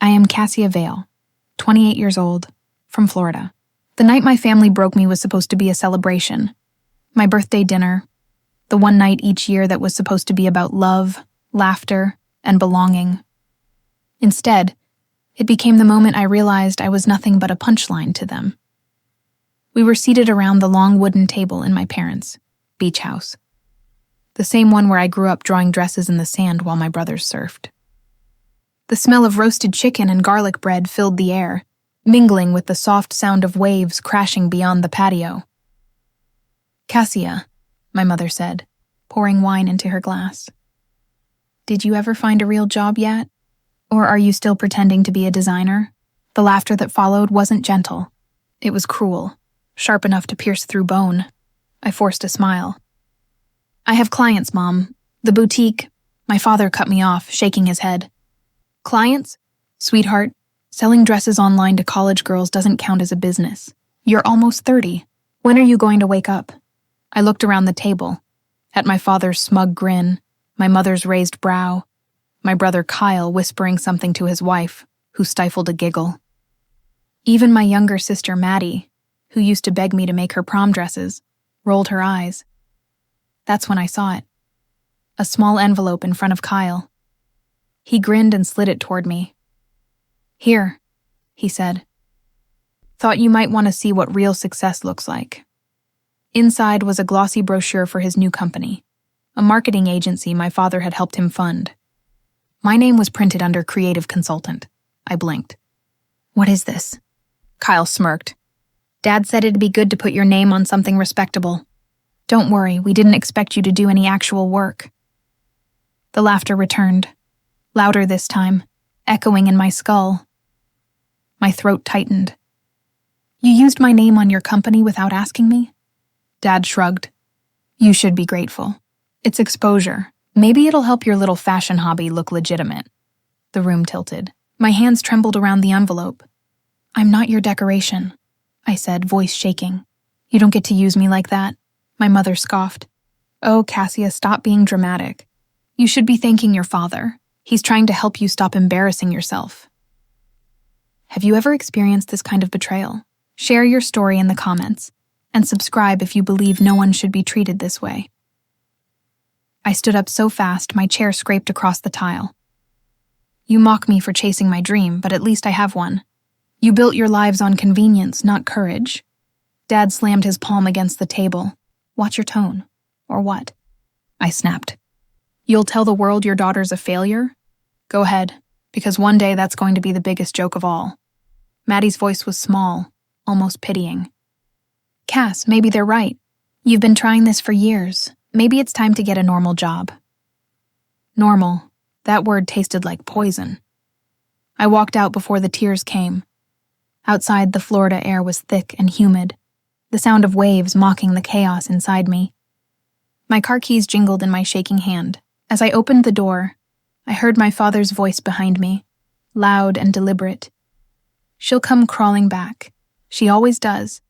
I am Cassia Vale, 28 years old, from Florida. The night my family broke me was supposed to be a celebration. My birthday dinner, the one night each year that was supposed to be about love, laughter, and belonging. Instead, it became the moment I realized I was nothing but a punchline to them. We were seated around the long wooden table in my parents' beach house, the same one where I grew up drawing dresses in the sand while my brothers surfed. The smell of roasted chicken and garlic bread filled the air, mingling with the soft sound of waves crashing beyond the patio. "Cassia," my mother said, pouring wine into her glass. "Did you ever find a real job yet? Or are you still pretending to be a designer?" The laughter that followed wasn't gentle. It was cruel, sharp enough to pierce through bone. I forced a smile. "I have clients, Mom. The boutique—" My father cut me off, shaking his head. "Clients? Sweetheart, selling dresses online to college girls doesn't count as a business. You're almost 30. When are you going to wake up?" I looked around the table, at my father's smug grin, my mother's raised brow, my brother Kyle whispering something to his wife, who stifled a giggle. Even my younger sister Maddie, who used to beg me to make her prom dresses, rolled her eyes. That's when I saw it. A small envelope in front of Kyle. He grinned and slid it toward me. "Here," he said. "Thought you might want to see what real success looks like." Inside was a glossy brochure for his new company, a marketing agency my father had helped him fund. My name was printed under creative consultant. I blinked. "What is this?" Kyle smirked. "Dad said it'd be good to put your name on something respectable. Don't worry, we didn't expect you to do any actual work." The laughter returned, louder this time, echoing in my skull. My throat tightened. "You used my name on your company without asking me?" Dad shrugged. "You should be grateful. It's exposure. Maybe it'll help your little fashion hobby look legitimate." The room tilted. My hands trembled around the envelope. "I'm not your decoration," I said, voice shaking. "You don't get to use me like that," my mother scoffed. "Oh, Cassia, stop being dramatic. You should be thanking your father. He's trying to help you stop embarrassing yourself." Have you ever experienced this kind of betrayal? Share your story in the comments, and subscribe if you believe no one should be treated this way. I stood up so fast my chair scraped across the tile. "You mock me for chasing my dream, but at least I have one. You built your lives on convenience, not courage." Dad slammed his palm against the table. "Watch your tone." "Or what?" I snapped. "You'll tell the world your daughter's a failure? Go ahead, because one day that's going to be the biggest joke of all." Maddie's voice was small, almost pitying. "Cass, maybe they're right. You've been trying this for years. Maybe it's time to get a normal job." Normal. That word tasted like poison. I walked out before the tears came. Outside, the Florida air was thick and humid, the sound of waves mocking the chaos inside me. My car keys jingled in my shaking hand. As I opened the door, I heard my father's voice behind me, loud and deliberate. "She'll come crawling back. She always does."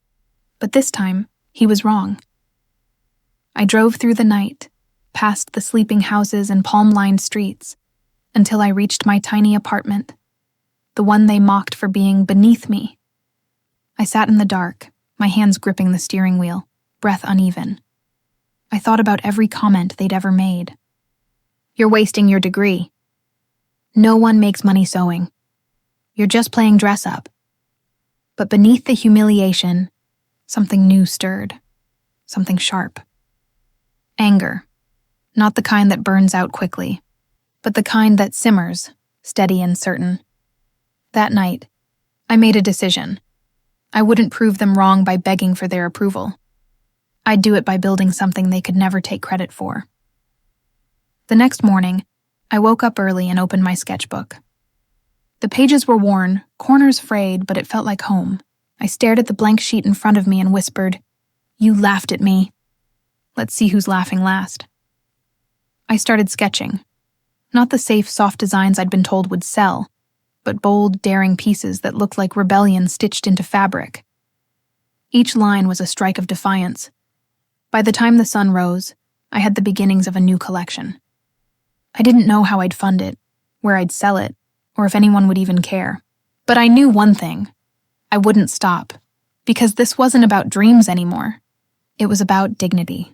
But this time, he was wrong. I drove through the night, past the sleeping houses and palm-lined streets, until I reached my tiny apartment, the one they mocked for being beneath me. I sat in the dark, my hands gripping the steering wheel, breath uneven. I thought about every comment they'd ever made. "You're wasting your degree. No one makes money sewing. You're just playing dress up." But beneath the humiliation, something new stirred, something sharp. Anger, not the kind that burns out quickly, but the kind that simmers, steady and certain. That night, I made a decision. I wouldn't prove them wrong by begging for their approval. I'd do it by building something they could never take credit for. The next morning, I woke up early and opened my sketchbook. The pages were worn, corners frayed, but it felt like home. I stared at the blank sheet in front of me and whispered, "You laughed at me. Let's see who's laughing last." I started sketching. Not the safe, soft designs I'd been told would sell, but bold, daring pieces that looked like rebellion stitched into fabric. Each line was a strike of defiance. By the time the sun rose, I had the beginnings of a new collection. I didn't know how I'd fund it, where I'd sell it, or if anyone would even care. But I knew one thing. I wouldn't stop, because this wasn't about dreams anymore. It was about dignity.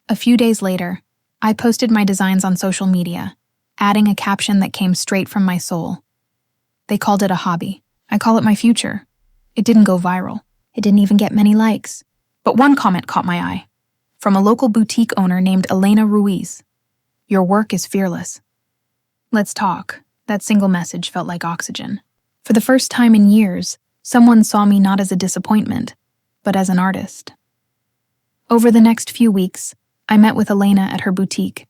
A few days later, I posted my designs on social media, adding a caption that came straight from my soul. They called it a hobby. I call it my future. It didn't go viral. It didn't even get many likes. But one comment caught my eye. From a local boutique owner named Elena Ruiz. "Your work is fearless." Let's talk. That single message felt like oxygen. For the first time in years, someone saw me not as a disappointment, but as an artist. Over the next few weeks, I met with Elena at her boutique.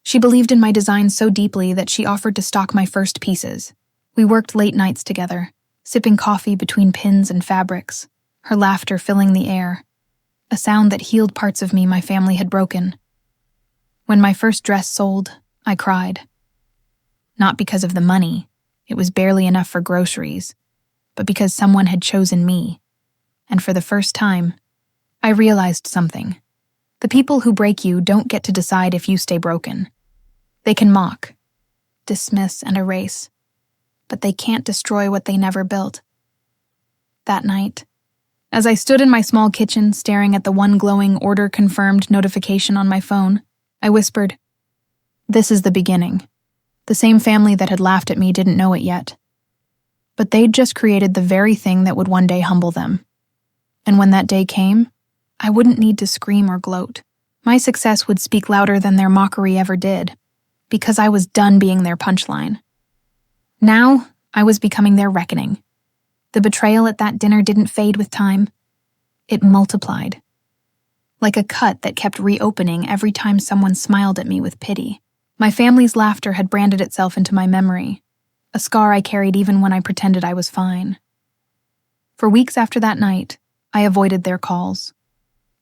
She believed in my designs so deeply that she offered to stock my first pieces. We worked late nights together, sipping coffee between pins and fabrics, her laughter filling the air, a sound that healed parts of me my family had broken. When my first dress sold, I cried. Not because of the money, it was barely enough for groceries, but because someone had chosen me. And for the first time, I realized something. The people who break you don't get to decide if you stay broken. They can mock, dismiss, and erase, but they can't destroy what they never built. That night, as I stood in my small kitchen staring at the one glowing order-confirmed notification on my phone, I whispered, "This is the beginning." The same family that had laughed at me didn't know it yet. But they'd just created the very thing that would one day humble them. And when that day came, I wouldn't need to scream or gloat. My success would speak louder than their mockery ever did, because I was done being their punchline. Now, I was becoming their reckoning. The betrayal at that dinner didn't fade with time. It multiplied. Like a cut that kept reopening every time someone smiled at me with pity. My family's laughter had branded itself into my memory, a scar I carried even when I pretended I was fine. For weeks after that night, I avoided their calls.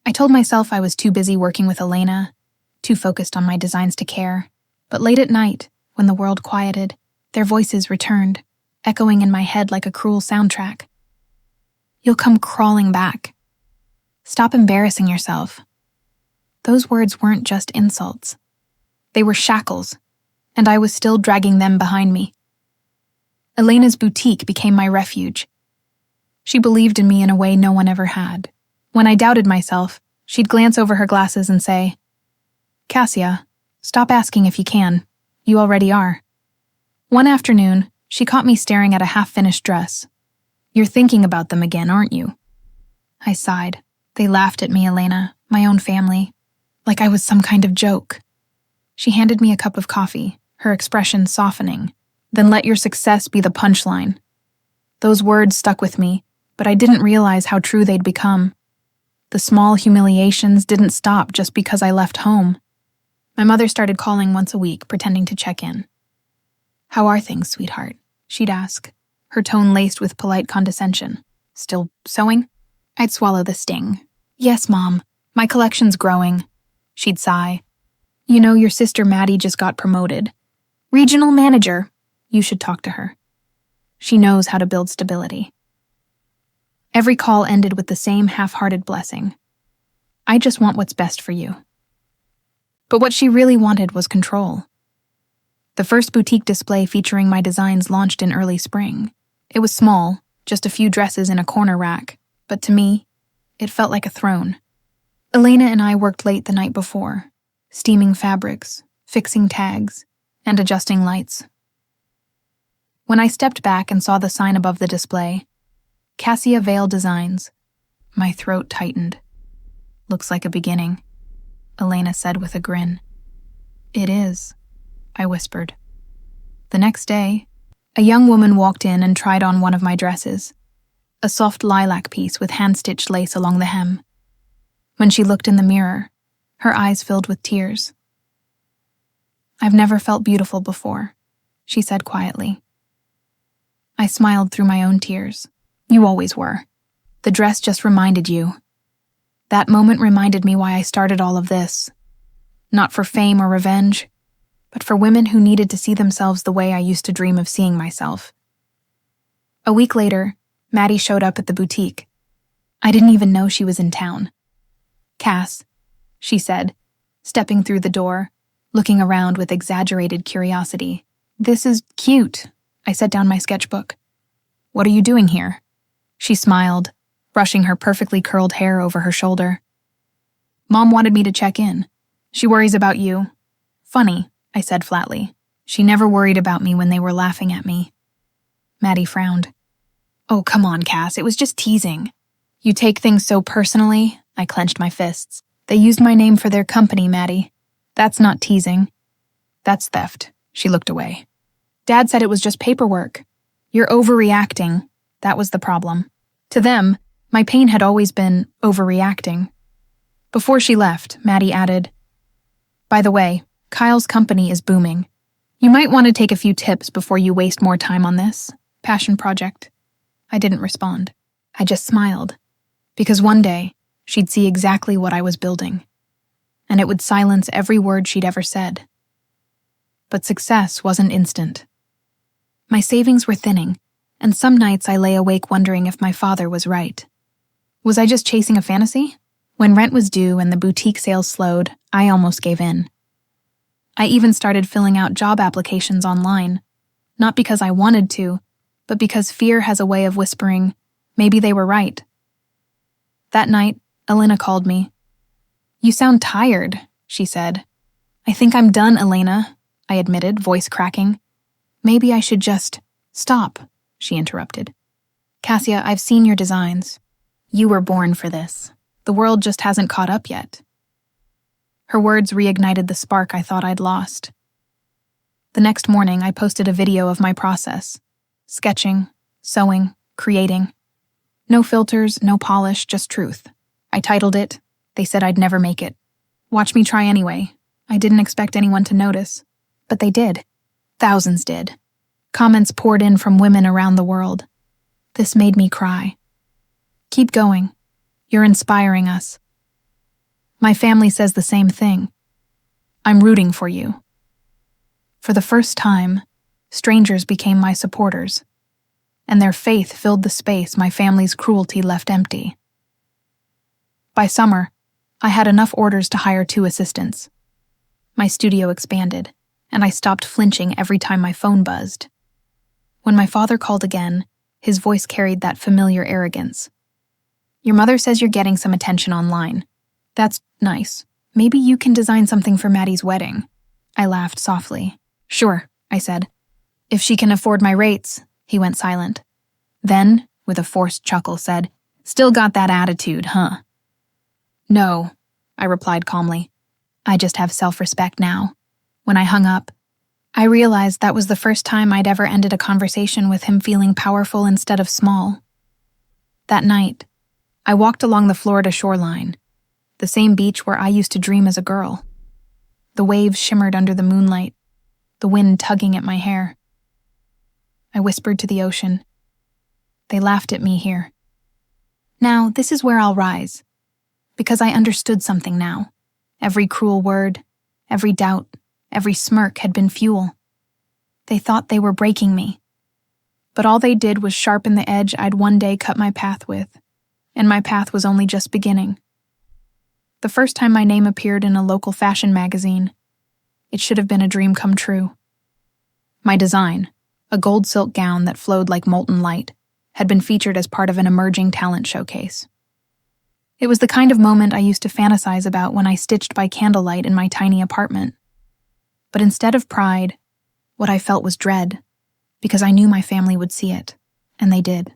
I told myself I was too busy working with Elena, too focused on my designs to care. But late at night, when the world quieted, their voices returned, echoing in my head like a cruel soundtrack. "You'll come crawling back. Stop embarrassing yourself." Those words weren't just insults. They were shackles, and I was still dragging them behind me. Elena's boutique became my refuge. She believed in me in a way no one ever had. When I doubted myself, she'd glance over her glasses and say, "Cassia, stop asking if you can. You already are." One afternoon, she caught me staring at a half-finished dress. "You're thinking about them again, aren't you?" I sighed. They laughed at me, Elena, my own family, like I was some kind of joke. She handed me a cup of coffee, her expression softening. "Then let your success be the punchline." Those words stuck with me, but I didn't realize how true they'd become. The small humiliations didn't stop just because I left home. My mother started calling once a week, pretending to check in. "How are things, sweetheart?" she'd ask, her tone laced with polite condescension. "Still sewing?" I'd swallow the sting. "Yes, Mom. My collection's growing." She'd sigh. "You know, your sister Maddie just got promoted. Regional manager. You should talk to her. She knows how to build stability." Every call ended with the same half-hearted blessing. "I just want what's best for you." But what she really wanted was control. The first boutique display featuring my designs launched in early spring. It was small, just a few dresses in a corner rack, but to me, it felt like a throne. Elena and I worked late the night before, steaming fabrics, fixing tags, and adjusting lights. When I stepped back and saw the sign above the display, Cassia Vale Designs, my throat tightened. "Looks like a beginning," Elena said with a grin. "It is," I whispered. The next day, a young woman walked in and tried on one of my dresses, a soft lilac piece with hand-stitched lace along the hem. When she looked in the mirror, her eyes filled with tears. "I've never felt beautiful before," she said quietly. I smiled through my own tears. "You always were. The dress just reminded you." That moment reminded me why I started all of this. Not for fame or revenge, but for women who needed to see themselves the way I used to dream of seeing myself. A week later, Maddie showed up at the boutique. I didn't even know she was in town. "Cass," she said, stepping through the door, looking around with exaggerated curiosity. "This is cute." I set down my sketchbook. "What are you doing here?" She smiled, brushing her perfectly curled hair over her shoulder. "Mom wanted me to check in. She worries about you." "Funny," I said flatly. She never worried about me when they were laughing at me. Maddie frowned. "Oh, come on, Cass, it was just teasing." "You take things so personally," I clenched my fists. "They used my name for their company, Maddie. That's not teasing. That's theft." She looked away. "Dad said it was just paperwork." "You're overreacting." That was the problem. To them, my pain had always been overreacting. Before she left, Maddie added, "By the way, Kyle's company is booming. You might want to take a few tips before you waste more time on this passion project." I didn't respond. I just smiled, because one day she'd see exactly what I was building, and it would silence every word she'd ever said. But success wasn't instant. My savings were thinning, and some nights I lay awake wondering if my father was right. Was I just chasing a fantasy? When rent was due and the boutique sales slowed, I almost gave in. I even started filling out job applications online, not because I wanted to, but because fear has a way of whispering, maybe they were right. That night, Elena called me. "You sound tired," she said. "I think I'm done, Elena," I admitted, voice cracking. "Maybe I should just stop," she interrupted. "Cassia, I've seen your designs. You were born for this. The world just hasn't caught up yet." Her words reignited the spark I thought I'd lost. The next morning, I posted a video of my process. Sketching, sewing, creating. No filters, no polish, just truth. I titled it, "They Said I'd Never Make It." Watch me try anyway. I didn't expect anyone to notice. But they did. Thousands did. Comments poured in from women around the world. This made me cry. "Keep going. You're inspiring us." My family says the same thing. "I'm rooting for you." For the first time, strangers became my supporters, and their faith filled the space my family's cruelty left empty. By summer, I had enough orders to hire 2 assistants. My studio expanded, and I stopped flinching every time my phone buzzed. When my father called again, his voice carried that familiar arrogance. "Your mother says you're getting some attention online. That's nice. Maybe you can design something for Maddie's wedding." I laughed softly. "Sure," I said. "If she can afford my rates." He went silent. Then, with a forced chuckle, said, "Still got that attitude, huh?" "No," I replied calmly. "I just have self-respect now." When I hung up, I realized that was the first time I'd ever ended a conversation with him feeling powerful instead of small. That night, I walked along the Florida shoreline, the same beach where I used to dream as a girl. The waves shimmered under the moonlight, the wind tugging at my hair. I whispered to the ocean. They laughed at me here. Now, this is where I'll rise, because I understood something now. Every cruel word, every doubt, every smirk had been fuel. They thought they were breaking me. But all they did was sharpen the edge I'd one day cut my path with, and my path was only just beginning. The first time my name appeared in a local fashion magazine, it should have been a dream come true. My design, a gold silk gown that flowed like molten light, had been featured as part of an emerging talent showcase. It was the kind of moment I used to fantasize about when I stitched by candlelight in my tiny apartment. But instead of pride, what I felt was dread, because I knew my family would see it, and they did.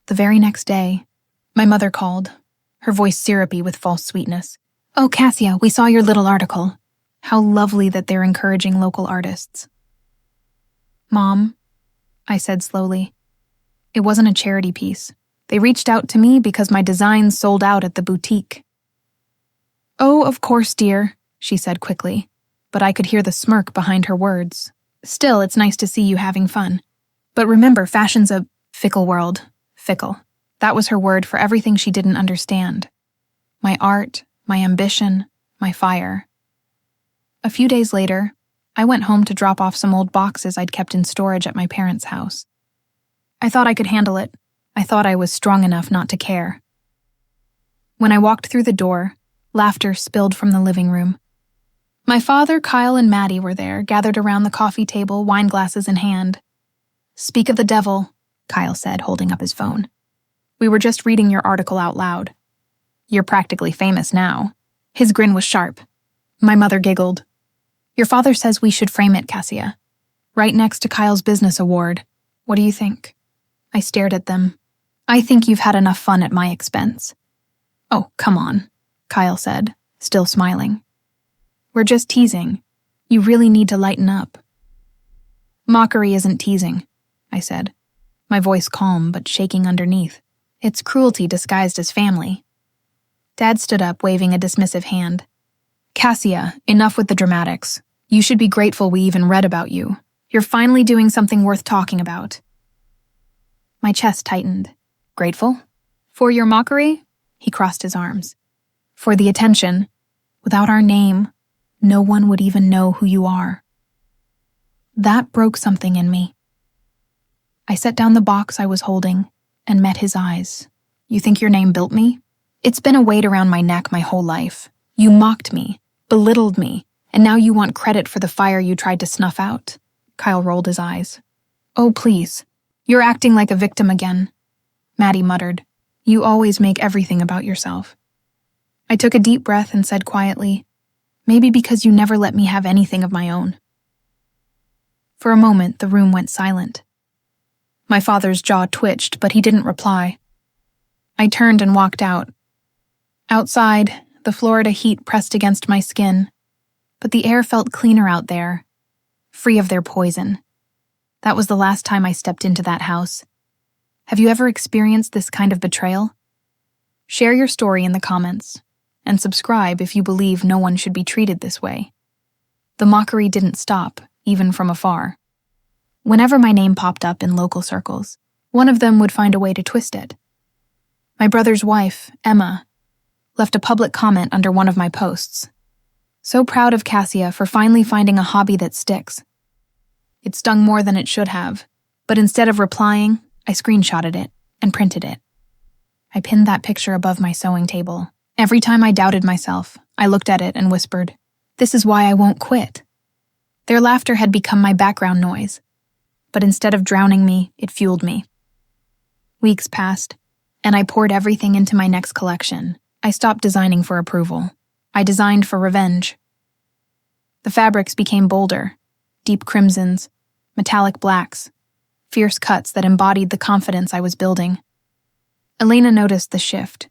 The very next day, my mother called, her voice syrupy with false sweetness. "Oh, Cassia, we saw your little article. How lovely that they're encouraging local artists." "Mom," I said slowly, "it wasn't a charity piece. They reached out to me because my designs sold out at the boutique." "Oh, of course, dear," she said quickly, but I could hear the smirk behind her words. "Still, it's nice to see you having fun. But remember, fashion's a fickle world." Fickle. That was her word for everything she didn't understand. My art, my ambition, my fire. A few days later, I went home to drop off some old boxes I'd kept in storage at my parents' house. I thought I could handle it. I thought I was strong enough not to care. When I walked through the door, laughter spilled from the living room. My father, Kyle, and Maddie were there, gathered around the coffee table, wine glasses in hand. "Speak of the devil," Kyle said, holding up his phone. "We were just reading your article out loud. You're practically famous now." His grin was sharp. My mother giggled. "Your father says we should frame it, Cassia. Right next to Kyle's business award. What do you think?" I stared at them. "I think you've had enough fun at my expense." "Oh, come on," Kyle said, still smiling. "We're just teasing. You really need to lighten up." "Mockery isn't teasing," I said, my voice calm but shaking underneath. "It's cruelty disguised as family." Dad stood up, waving a dismissive hand. "Cassia, enough with the dramatics. You should be grateful we even read about you. You're finally doing something worth talking about." My chest tightened. "Grateful? For your mockery?" He crossed his arms. "For the attention. Without our name, no one would even know who you are." That broke something in me. I set down the box I was holding and met his eyes. "You think your name built me? It's been a weight around my neck my whole life. You mocked me, belittled me, and now you want credit for the fire you tried to snuff out." Kyle rolled his eyes. "Oh, please. You're acting like a victim again." Maddie muttered. "You always make everything about yourself." I took a deep breath and said quietly, "Maybe because you never let me have anything of my own." For a moment, the room went silent. My father's jaw twitched, but he didn't reply. I turned and walked out. Outside, the Florida heat pressed against my skin, but the air felt cleaner out there, free of their poison. That was the last time I stepped into that house. Have you ever experienced this kind of betrayal? Share your story in the comments, and subscribe if you believe no one should be treated this way. The mockery didn't stop, even from afar. Whenever my name popped up in local circles, one of them would find a way to twist it. My brother's wife, Emma, left a public comment under one of my posts. "So proud of Cassia for finally finding a hobby that sticks." It stung more than it should have, but instead of replying, I screenshotted it and printed it. I pinned that picture above my sewing table. Every time I doubted myself, I looked at it and whispered, "This is why I won't quit." Their laughter had become my background noise, but instead of drowning me, it fueled me. Weeks passed, and I poured everything into my next collection. I stopped designing for approval. I designed for revenge. The fabrics became bolder, deep crimsons, metallic blacks, fierce cuts that embodied the confidence I was building. Elena noticed the shift.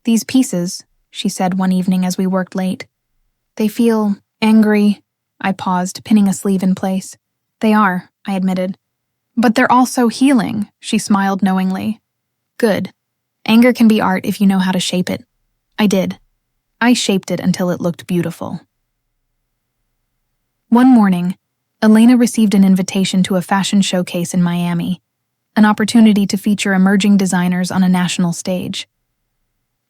"These pieces," she said one evening as we worked late, "they feel angry." I paused, pinning a sleeve in place. "They are," I admitted. "But they're also healing," she smiled knowingly. "Good. Anger can be art if you know how to shape it." I did. I shaped it until it looked beautiful. One morning, Elena received an invitation to a fashion showcase in Miami, an opportunity to feature emerging designers on a national stage.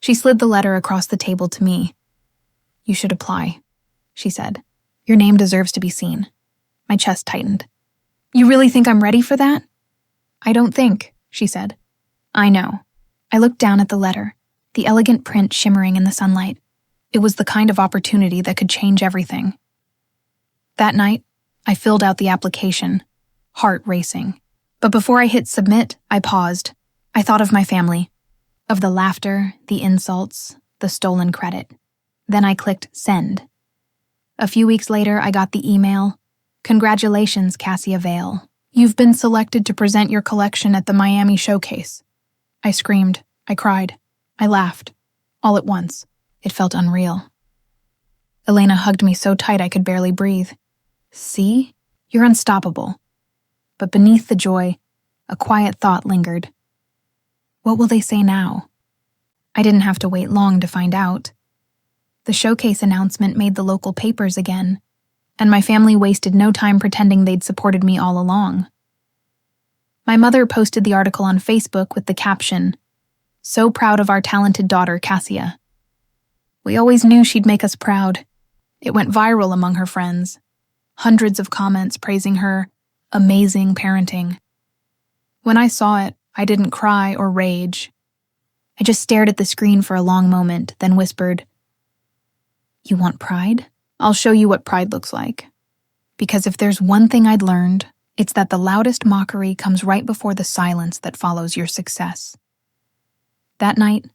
She slid the letter across the table to me. "You should apply," she said. "Your name deserves to be seen." My chest tightened. "You really think I'm ready for that?" "I don't think," she said. "I know." I looked down at the letter, the elegant print shimmering in the sunlight. It was the kind of opportunity that could change everything. That night, I filled out the application, heart racing. But before I hit submit, I paused. I thought of my family, of the laughter, the insults, the stolen credit. Then I clicked send. A few weeks later, I got the email, "Congratulations, Cassia Vale. You've been selected to present your collection at the Miami showcase." I screamed. I cried. I laughed. All at once. It felt unreal. Elena hugged me so tight I could barely breathe. "See? You're unstoppable." But beneath the joy, a quiet thought lingered. What will they say now? I didn't have to wait long to find out. The showcase announcement made the local papers again, and my family wasted no time pretending they'd supported me all along. My mother posted the article on Facebook with the caption, "So proud of our talented daughter, Cassia." We always knew she'd make us proud. It went viral among her friends. Hundreds of comments praising her amazing parenting. When I saw it, I didn't cry or rage. I just stared at the screen for a long moment, then whispered, "You want pride?" I'll show you what pride looks like. Because if there's one thing I'd learned, it's that the loudest mockery comes right before the silence that follows your success. That night,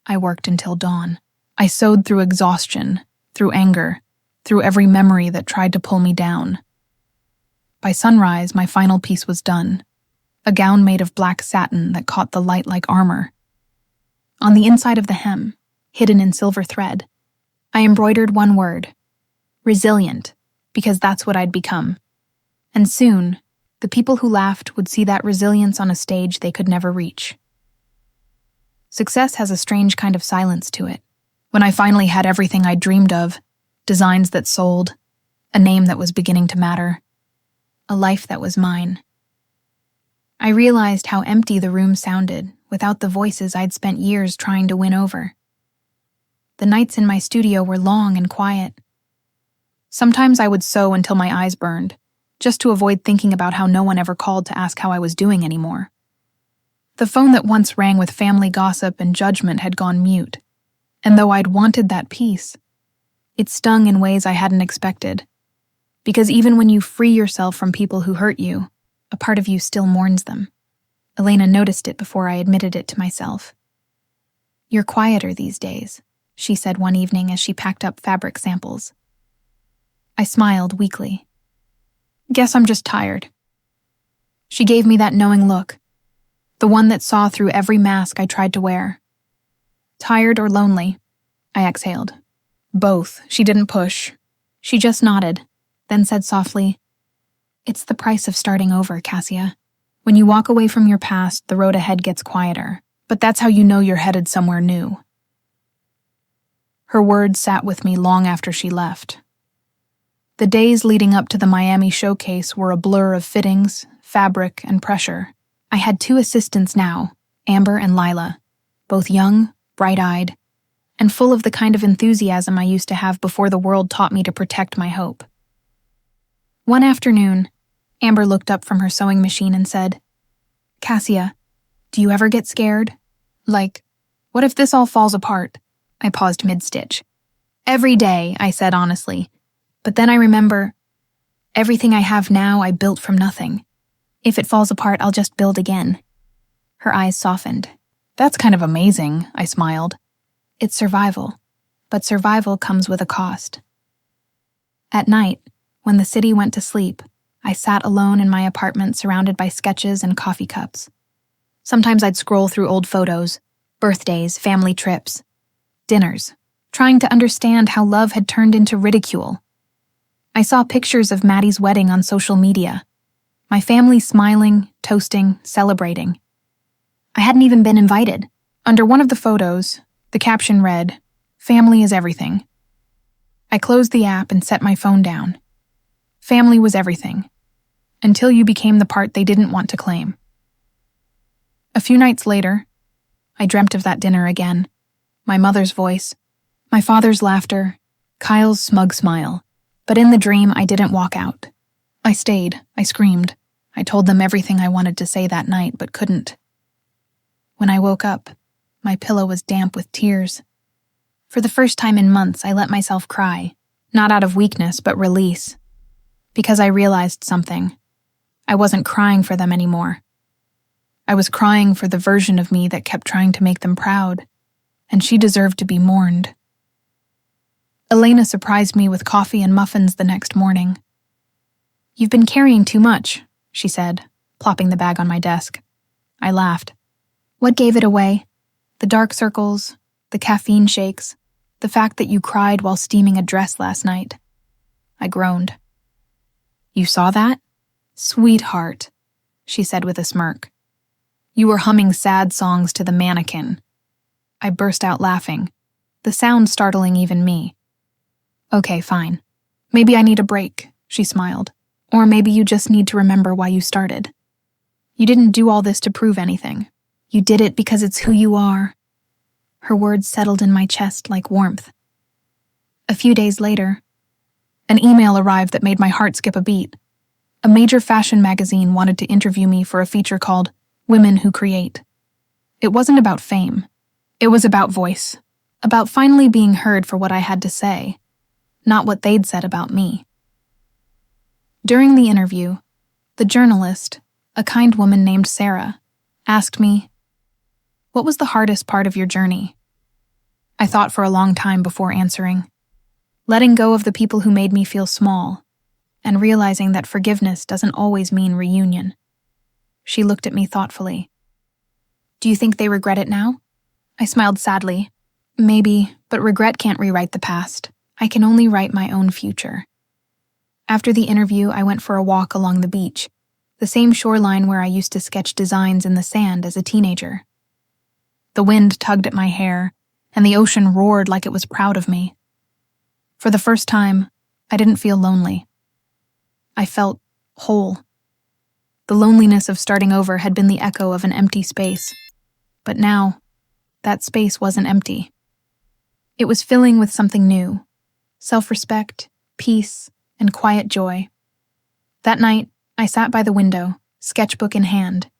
I worked until dawn. I sewed through exhaustion, through anger, through every memory that tried to pull me down. By sunrise, my final piece was done, a gown made of black satin that caught the light like armor. On the inside of the hem, hidden in silver thread, I embroidered one word: resilient, because that's what I'd become. And soon, the people who laughed would see that resilience on a stage they could never reach. Success has a strange kind of silence to it. When I finally had everything I dreamed of, designs that sold, a name that was beginning to matter, a life that was mine, I realized how empty the room sounded without the voices I'd spent years trying to win over. The nights in my studio were long and quiet. Sometimes I would sew until my eyes burned, just to avoid thinking about how no one ever called to ask how I was doing anymore. The phone that once rang with family gossip and judgment had gone mute, and though I'd wanted that peace, it stung in ways I hadn't expected. Because even when you free yourself from people who hurt you, a part of you still mourns them. Elena noticed it before I admitted it to myself. "You're quieter these days," she said one evening as she packed up fabric samples. I smiled weakly. "Guess I'm just tired." She gave me that knowing look, the one that saw through every mask I tried to wear. "Tired or lonely?" I exhaled. "Both." She didn't push. She just nodded, then said softly, "It's the price of starting over, Cassia. When you walk away from your past, the road ahead gets quieter, but that's how you know you're headed somewhere new." Her words sat with me long after she left. The days leading up to the Miami showcase were a blur of fittings, fabric, and pressure. I had 2 assistants now, Amber and Lila, both young, bright-eyed, and full of the kind of enthusiasm I used to have before the world taught me to protect my hope. One afternoon, Amber looked up from her sewing machine and said, "Cassia, do you ever get scared? Like, what if this all falls apart?" I paused mid-stitch. "Every day," I said honestly. But then I remember, everything I have now I built from nothing. If it falls apart, I'll just build again. Her eyes softened. "That's kind of amazing," I smiled. "It's survival, but survival comes with a cost." At night, when the city went to sleep, I sat alone in my apartment surrounded by sketches and coffee cups. Sometimes I'd scroll through old photos, birthdays, family trips, dinners, trying to understand how love had turned into ridicule. I saw pictures of Maddie's wedding on social media, my family smiling, toasting, celebrating. I hadn't even been invited. Under one of the photos, the caption read, "Family is everything." I closed the app and set my phone down. Family was everything, until you became the part they didn't want to claim. A few nights later, I dreamt of that dinner again. My mother's voice, my father's laughter, Kyle's smug smile. But in the dream, I didn't walk out. I stayed. I screamed. I told them everything I wanted to say that night, but couldn't. When I woke up, my pillow was damp with tears. For the first time in months, I let myself cry, not out of weakness, but release. Because I realized something. I wasn't crying for them anymore. I was crying for the version of me that kept trying to make them proud, and she deserved to be mourned. Elena surprised me with coffee and muffins the next morning. "You've been carrying too much," she said, plopping the bag on my desk. I laughed. "What gave it away? The dark circles, the caffeine shakes, the fact that you cried while steaming a dress last night." I groaned. "You saw that? Sweetheart," she said with a smirk. "You were humming sad songs to the mannequin." I burst out laughing, the sound startling even me. "Okay, fine. Maybe I need a break," she smiled. "Or maybe you just need to remember why you started. You didn't do all this to prove anything. You did it because it's who you are." Her words settled in my chest like warmth. A few days later, an email arrived that made my heart skip a beat. A major fashion magazine wanted to interview me for a feature called Women Who Create. It wasn't about fame. It was about voice, about finally being heard for what I had to say. not what they'd said about me. During the interview, the journalist, a kind woman named Sarah, asked me, "What was the hardest part of your journey?" I thought for a long time before answering, letting go of the people who made me feel small, and realizing that forgiveness doesn't always mean reunion. She looked at me thoughtfully. "Do you think they regret it now?" I smiled sadly. "Maybe, but regret can't rewrite the past. I can only write my own future." After the interview, I went for a walk along the beach, the same shoreline where I used to sketch designs in the sand as a teenager. The wind tugged at my hair, and the ocean roared like it was proud of me. For the first time, I didn't feel lonely. I felt whole. The loneliness of starting over had been the echo of an empty space. But now, that space wasn't empty. It was filling with something new: self-respect, peace, and quiet joy. That night, I sat by the window, sketchbook in hand.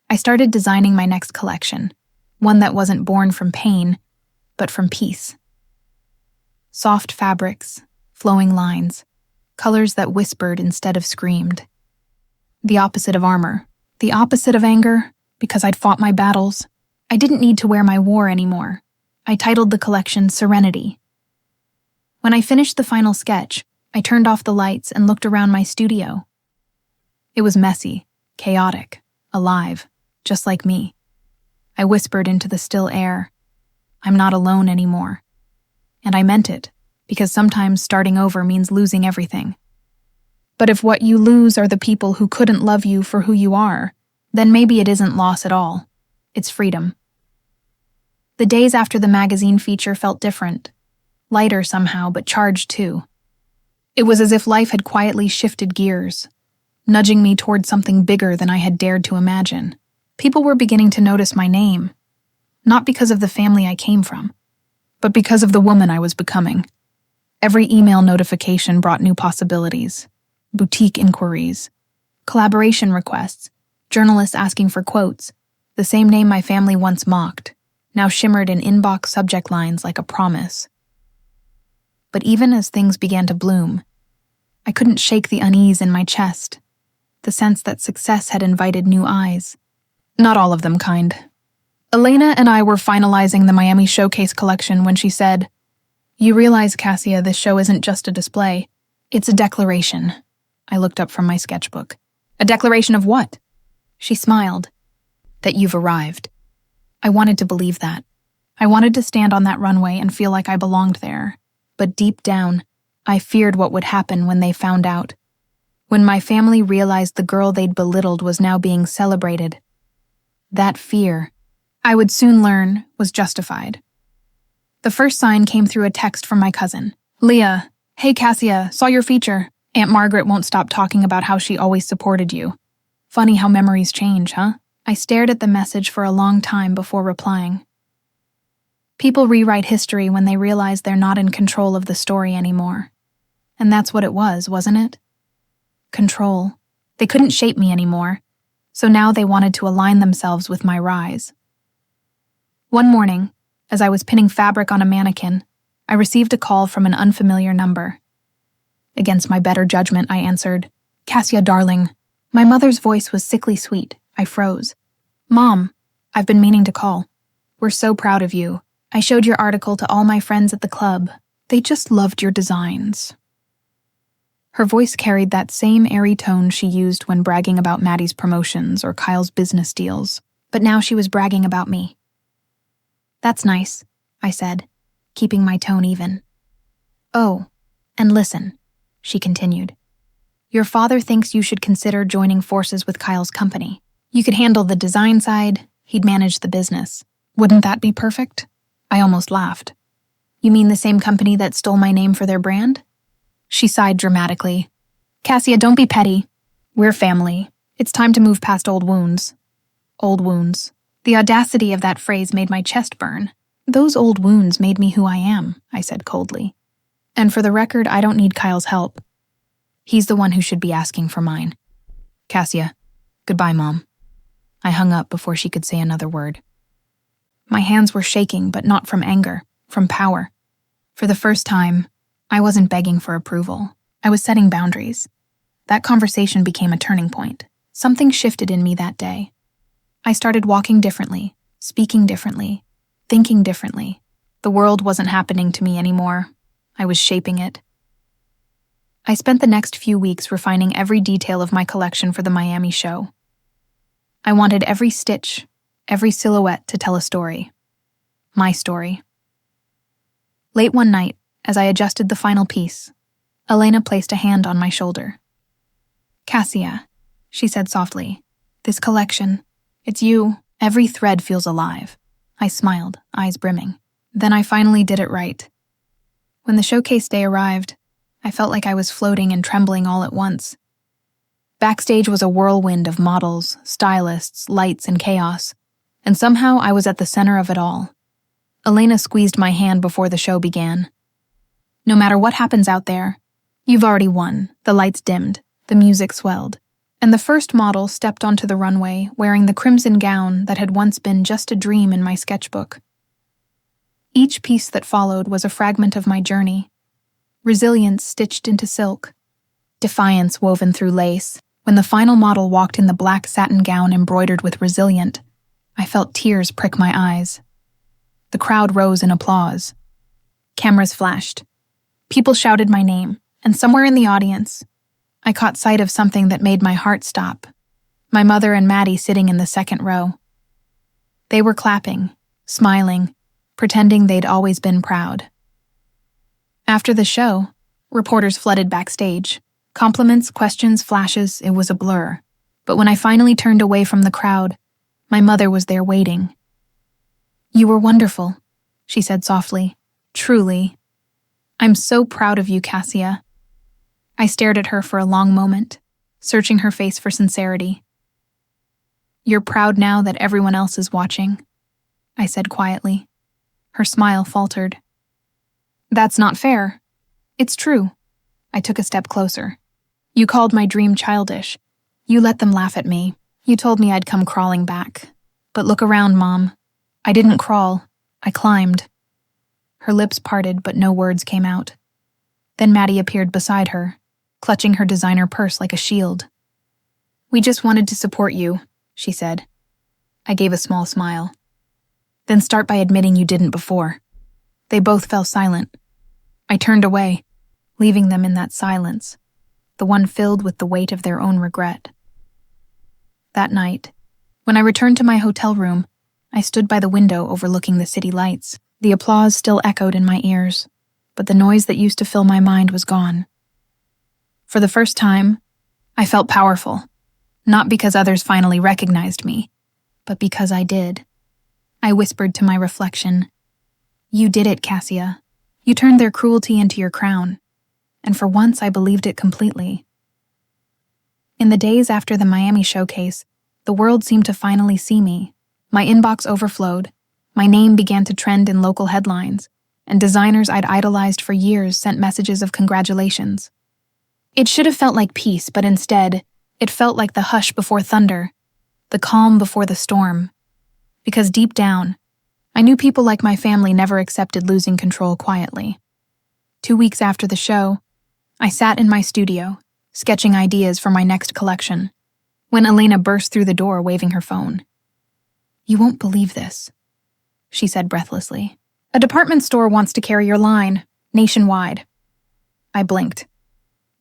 I started designing my next collection, one that wasn't born from pain, but from peace. Soft fabrics, flowing lines, colors that whispered instead of screamed. The opposite of armor, the opposite of anger, because I'd fought my battles. I didn't need to wear my war anymore. I titled the collection Serenity. When I finished the final sketch, I turned off the lights and looked around my studio. It was messy, chaotic, alive, just like me. I whispered into the still air, "I'm not alone anymore." And I meant it, because sometimes starting over means losing everything. But if what you lose are the people who couldn't love you for who you are, then maybe it isn't loss at all. It's freedom. The days after the magazine feature felt different. Lighter somehow, but charged too. It was as if life had quietly shifted gears, nudging me toward something bigger than I had dared to imagine. People were beginning to notice my name, not because of the family I came from, but because of the woman I was becoming. Every email notification brought new possibilities: boutique inquiries, collaboration requests, journalists asking for quotes. The same name my family once mocked now shimmered in inbox subject lines like a promise. But even as things began to bloom, I couldn't shake the unease in my chest, the sense that success had invited new eyes. Not all of them kind. Elena and I were finalizing the Miami Showcase collection when she said, "You realize, Cassia, this show isn't just a display. It's a declaration." I looked up from my sketchbook. "A declaration of what?" She smiled. "That you've arrived." I wanted to believe that. I wanted to stand on that runway and feel like I belonged there. But deep down, I feared what would happen when they found out. When my family realized the girl they'd belittled was now being celebrated. That fear, I would soon learn, was justified. The first sign came through a text from my cousin. "Leah, hey Cassia, saw your feature. Aunt Margaret won't stop talking about how she always supported you." Funny how memories change, huh? I stared at the message for a long time before replying. People rewrite history when they realize they're not in control of the story anymore. And that's what it was, wasn't it? Control. They couldn't shape me anymore, so now they wanted to align themselves with my rise. One morning, as I was pinning fabric on a mannequin, I received a call from an unfamiliar number. Against my better judgment, I answered, "Cassia, darling." My mother's voice was sickly sweet. I froze. "Mom, I've been meaning to call. We're so proud of you. I showed your article to all my friends at the club. They just loved your designs." Her voice carried that same airy tone she used when bragging about Maddie's promotions or Kyle's business deals, but now she was bragging about me. "That's nice," I said, keeping my tone even. "Oh, and listen," she continued. "Your father thinks you should consider joining forces with Kyle's company. You could handle the design side, he'd manage the business. Wouldn't that be perfect?" I almost laughed. "You mean the same company that stole my name for their brand?" She sighed dramatically. "Cassia, don't be petty. We're family. It's time to move past old wounds." Old wounds. The audacity of that phrase made my chest burn. "Those old wounds made me who I am," I said coldly. "And for the record, I don't need Kyle's help. He's the one who should be asking for mine." "Cassia, goodbye, Mom." I hung up before she could say another word. My hands were shaking, but not from anger, from power. For the first time, I wasn't begging for approval. I was setting boundaries. That conversation became a turning point. Something shifted in me that day. I started walking differently, speaking differently, thinking differently. The world wasn't happening to me anymore. I was shaping it. I spent the next few weeks refining every detail of my collection for the Miami show. I wanted every stitch, every silhouette to tell a story. My story. Late one night, as I adjusted the final piece, Elena placed a hand on my shoulder. "Cassia," she said softly, "this collection, it's you. Every thread feels alive." I smiled, eyes brimming. Then I finally did it right. When the showcase day arrived, I felt like I was floating and trembling all at once. Backstage was a whirlwind of models, stylists, lights, and chaos, and somehow I was at the center of it all. Elena squeezed my hand before the show began. "No matter what happens out there, you've already won." The lights dimmed, the music swelled, and the first model stepped onto the runway wearing the crimson gown that had once been just a dream in my sketchbook. Each piece that followed was a fragment of my journey. Resilience stitched into silk, defiance woven through lace. When the final model walked in the black satin gown embroidered with resilient, I felt tears prick my eyes. The crowd rose in applause. Cameras flashed. People shouted my name, and somewhere in the audience, I caught sight of something that made my heart stop. My mother and Maddie sitting in the second row. They were clapping, smiling, pretending they'd always been proud. After the show, reporters flooded backstage. Compliments, questions, flashes, it was a blur. But when I finally turned away from the crowd, my mother was there waiting. "You were wonderful," she said softly. "Truly. I'm so proud of you, Cassia." I stared at her for a long moment, searching her face for sincerity. "You're proud now that everyone else is watching," I said quietly. Her smile faltered. "That's not fair." "It's true." I took a step closer. "You called my dream childish. You let them laugh at me. You told me I'd come crawling back. But look around, Mom. I didn't crawl. I climbed." Her lips parted, but no words came out. Then Maddie appeared beside her, clutching her designer purse like a shield. "We just wanted to support you," she said. I gave a small smile. "Then start by admitting you didn't before." They both fell silent. I turned away, leaving them in that silence, the one filled with the weight of their own regret. That night, when I returned to my hotel room, I stood by the window overlooking the city lights. The applause still echoed in my ears, but the noise that used to fill my mind was gone. For the first time, I felt powerful, not because others finally recognized me, but because I did. I whispered to my reflection, "You did it, Cassia. You turned their cruelty into your crown." And for once I believed it completely. In the days after the Miami showcase, the world seemed to finally see me. My inbox overflowed, my name began to trend in local headlines, and designers I'd idolized for years sent messages of congratulations. It should have felt like peace, but instead, it felt like the hush before thunder, the calm before the storm. Because deep down, I knew people like my family never accepted losing control quietly. 2 weeks after the show, I sat in my studio, sketching ideas for my next collection, when Elena burst through the door waving her phone. "You won't believe this," she said breathlessly. "A department store wants to carry your line, nationwide." I blinked.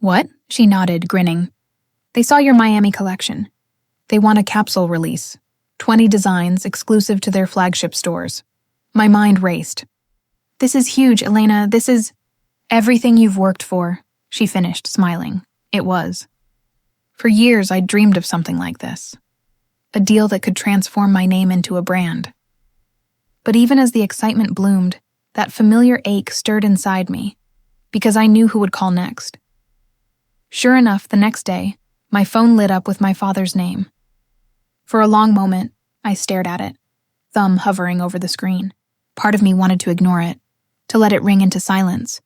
"What?" She nodded, grinning. "They saw your Miami collection. They want a capsule release, 20 designs exclusive to their flagship stores." My mind raced. "This is huge, Elena. This is everything you've worked for," she finished, smiling. It was. For years, I'd dreamed of something like this. A deal that could transform my name into a brand. But even as the excitement bloomed, that familiar ache stirred inside me, because I knew who would call next. Sure enough, the next day, my phone lit up with my father's name. For a long moment, I stared at it, thumb hovering over the screen. Part of me wanted to ignore it, to let it ring into silence.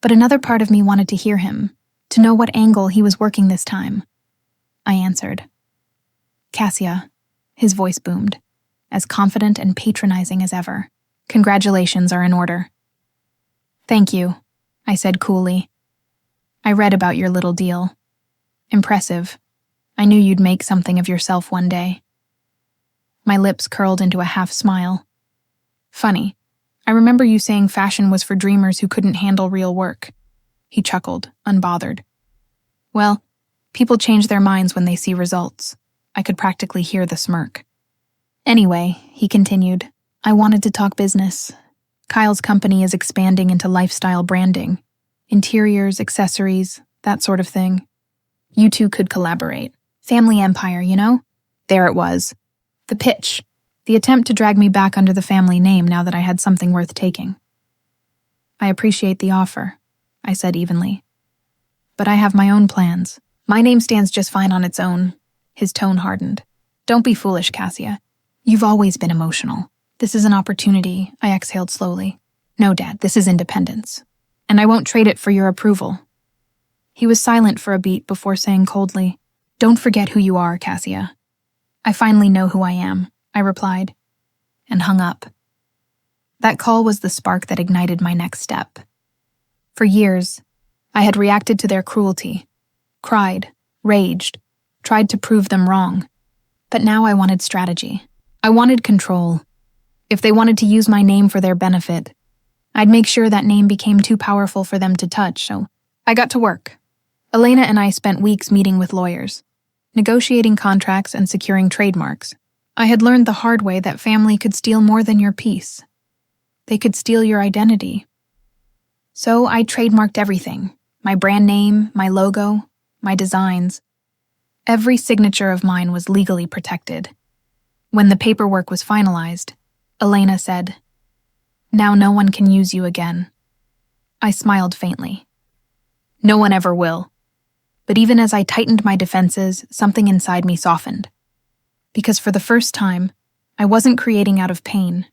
But another part of me wanted to hear him, to know what angle he was working this time. I answered. "Cassia," his voice boomed, as confident and patronizing as ever. "Congratulations are in order." "Thank you," I said coolly. I read about your little deal. Impressive. I knew you'd make something of yourself one day. My lips curled into a half smile. Funny. I remember you saying fashion was for dreamers who couldn't handle real work. He chuckled, unbothered. Well, people change their minds when they see results. I could practically hear the smirk. Anyway, he continued, I wanted to talk business. Kyle's company is expanding into lifestyle branding. Interiors, accessories, that sort of thing. You two could collaborate. Family empire, you know? There it was. The pitch. The attempt to drag me back under the family name now that I had something worth taking. I appreciate the offer, I said evenly. But I have my own plans. My name stands just fine on its own. His tone hardened. Don't be foolish, Cassia. You've always been emotional. This is an opportunity, I exhaled slowly. No, Dad, this is independence. And I won't trade it for your approval. He was silent for a beat before saying coldly, Don't forget who you are, Cassia. I finally know who I am, I replied, and hung up. That call was the spark that ignited my next step. For years, I had reacted to their cruelty, cried, raged, tried to prove them wrong. But now I wanted strategy. I wanted control. If they wanted to use my name for their benefit, I'd make sure that name became too powerful for them to touch, so I got to work. Elena and I spent weeks meeting with lawyers, negotiating contracts and securing trademarks. I had learned the hard way that family could steal more than your peace. They could steal your identity. So I trademarked everything, my brand name, my logo, my designs. Every signature of mine was legally protected. When the paperwork was finalized, Elena said, Now no one can use you again. I smiled faintly. No one ever will. But even as I tightened my defenses, something inside me softened. Because for the first time, I wasn't creating out of pain.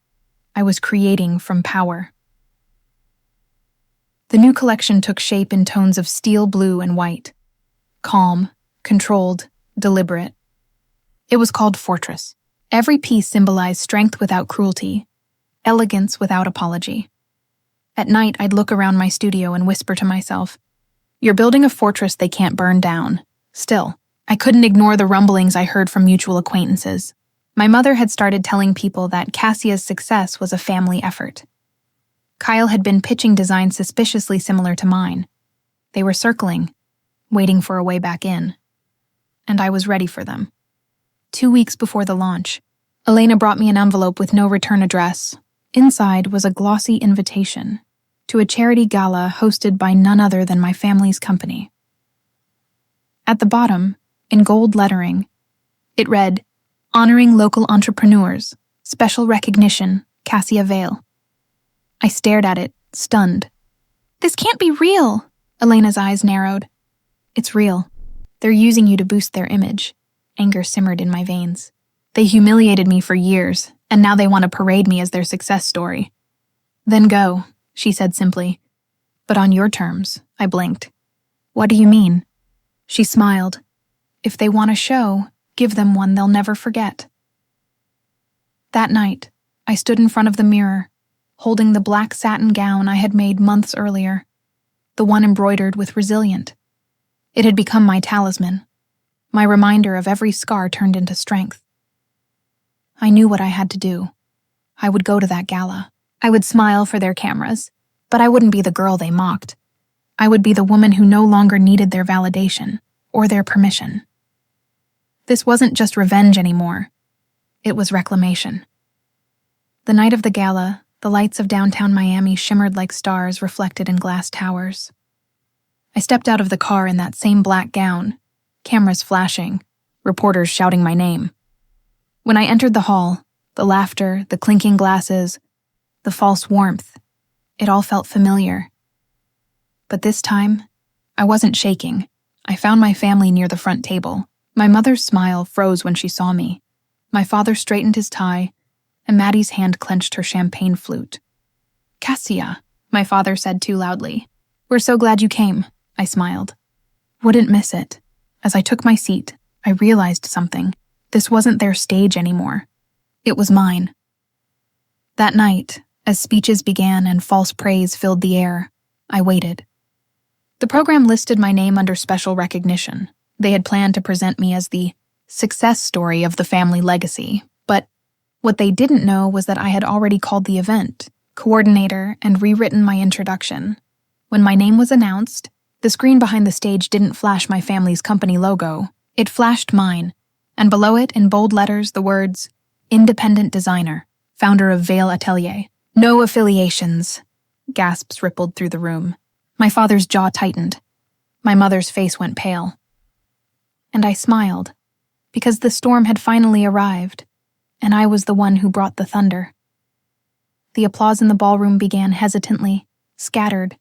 I was creating from power. The new collection took shape in tones of steel blue and white. Calm, controlled, deliberate. It was called Fortress. Every piece symbolized strength without cruelty, elegance without apology. At night, I'd look around my studio and whisper to myself, You're building a fortress they can't burn down. Still, I couldn't ignore the rumblings I heard from mutual acquaintances. My mother had started telling people that Cassia's success was a family effort. Kyle had been pitching designs suspiciously similar to mine. They were circling, waiting for a way back in. And I was ready for them. 2 weeks before the launch, Elena brought me an envelope with no return address. Inside was a glossy invitation to a charity gala hosted by none other than my family's company. At the bottom, in gold lettering, it read, Honoring Local Entrepreneurs, Special Recognition, Cassia Vale. I stared at it, stunned. This can't be real, Elena's eyes narrowed. It's real. They're using you to boost their image. Anger simmered in my veins. They humiliated me for years, and now they want to parade me as their success story. Then go, she said simply. But on your terms, I blinked. What do you mean? She smiled. If they want a show, give them one they'll never forget. That night, I stood in front of the mirror, holding the black satin gown I had made months earlier, the one embroidered with resilient. It had become my talisman, my reminder of every scar turned into strength. I knew what I had to do. I would go to that gala. I would smile for their cameras, but I wouldn't be the girl they mocked. I would be the woman who no longer needed their validation or their permission. This wasn't just revenge anymore. It was reclamation. The night of the gala, the lights of downtown Miami shimmered like stars reflected in glass towers. I stepped out of the car in that same black gown, cameras flashing, reporters shouting my name. When I entered the hall, the laughter, the clinking glasses, the false warmth, it all felt familiar. But this time, I wasn't shaking. I found my family near the front table. My mother's smile froze when she saw me. My father straightened his tie, and Maddie's hand clenched her champagne flute. Cassia, my father said too loudly. We're so glad you came, I smiled. Wouldn't miss it. As I took my seat, I realized something. This wasn't their stage anymore. It was mine. That night, as speeches began and false praise filled the air, I waited. The program listed my name under special recognition. They had planned to present me as the success story of the family legacy, but what they didn't know was that I had already called the event coordinator and rewritten my introduction. When my name was announced, the screen behind the stage didn't flash my family's company logo. It flashed mine, and below it, in bold letters, the words, Independent Designer, Founder of Vale Atelier. No affiliations. Gasps rippled through the room. My father's jaw tightened. My mother's face went pale. And I smiled, because the storm had finally arrived, and I was the one who brought the thunder. The applause in the ballroom began hesitantly, scattered,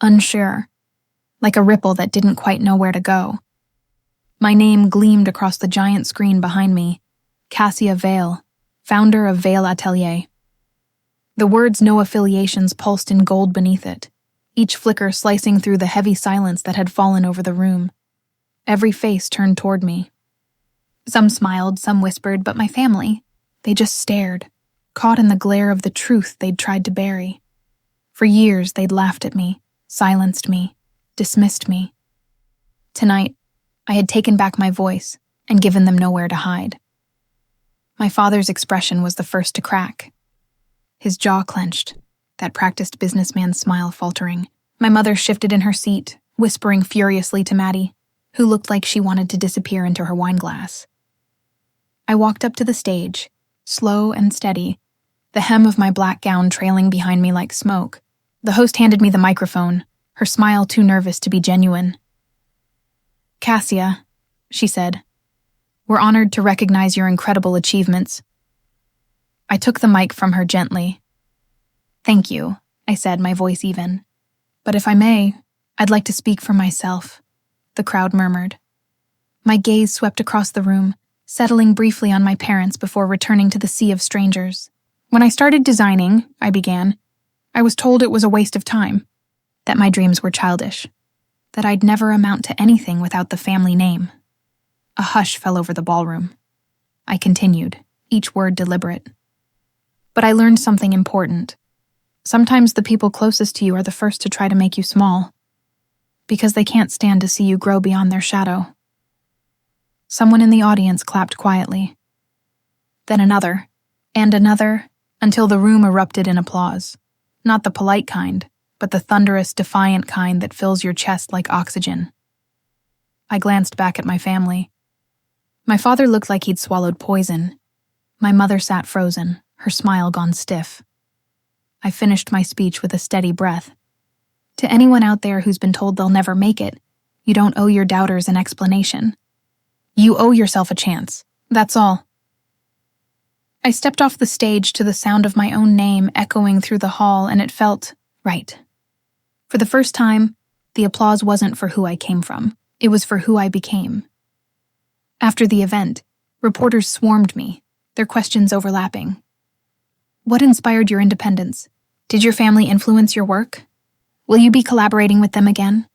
unsure, like a ripple that didn't quite know where to go. My name gleamed across the giant screen behind me, Cassia Vale, founder of Vale Atelier. The words no affiliations pulsed in gold beneath it, each flicker slicing through the heavy silence that had fallen over the room. Every face turned toward me. Some smiled, some whispered, but my family, they just stared, caught in the glare of the truth they'd tried to bury. For years, they'd laughed at me, silenced me, dismissed me. Tonight, I had taken back my voice and given them nowhere to hide. My father's expression was the first to crack. His jaw clenched, that practiced businessman's smile faltering. My mother shifted in her seat, whispering furiously to Maddie, who looked like she wanted to disappear into her wine glass. I walked up to the stage, slow and steady, the hem of my black gown trailing behind me like smoke. The host handed me the microphone, her smile too nervous to be genuine. Cassia, she said, we're honored to recognize your incredible achievements. I took the mic from her gently. Thank you, I said, my voice even. But if I may, I'd like to speak for myself, the crowd murmured. My gaze swept across the room, settling briefly on my parents before returning to the sea of strangers. When I started designing, I began, I was told it was a waste of time, that my dreams were childish, that I'd never amount to anything without the family name. A hush fell over the ballroom. I continued, each word deliberate. But I learned something important. Sometimes the people closest to you are the first to try to make you small, because they can't stand to see you grow beyond their shadow. Someone in the audience clapped quietly. Then another, and another, until the room erupted in applause. Not the polite kind, but the thunderous, defiant kind that fills your chest like oxygen. I glanced back at my family. My father looked like he'd swallowed poison. My mother sat frozen, her smile gone stiff. I finished my speech with a steady breath. To anyone out there who's been told they'll never make it, you don't owe your doubters an explanation. You owe yourself a chance. That's all. I stepped off the stage to the sound of my own name echoing through the hall, and it felt right. For the first time, the applause wasn't for who I came from. It was for who I became. After the event, reporters swarmed me, their questions overlapping. What inspired your independence? Did your family influence your work? Will you be collaborating with them again?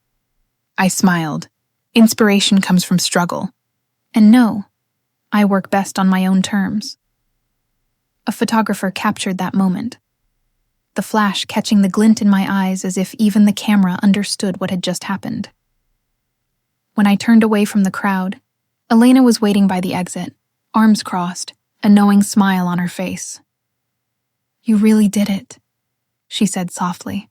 I smiled. Inspiration comes from struggle. And no, I work best on my own terms. A photographer captured that moment. The flash catching the glint in my eyes as if even the camera understood what had just happened. When I turned away from the crowd, Elena was waiting by the exit, arms crossed, a knowing smile on her face. You really did it, she said softly.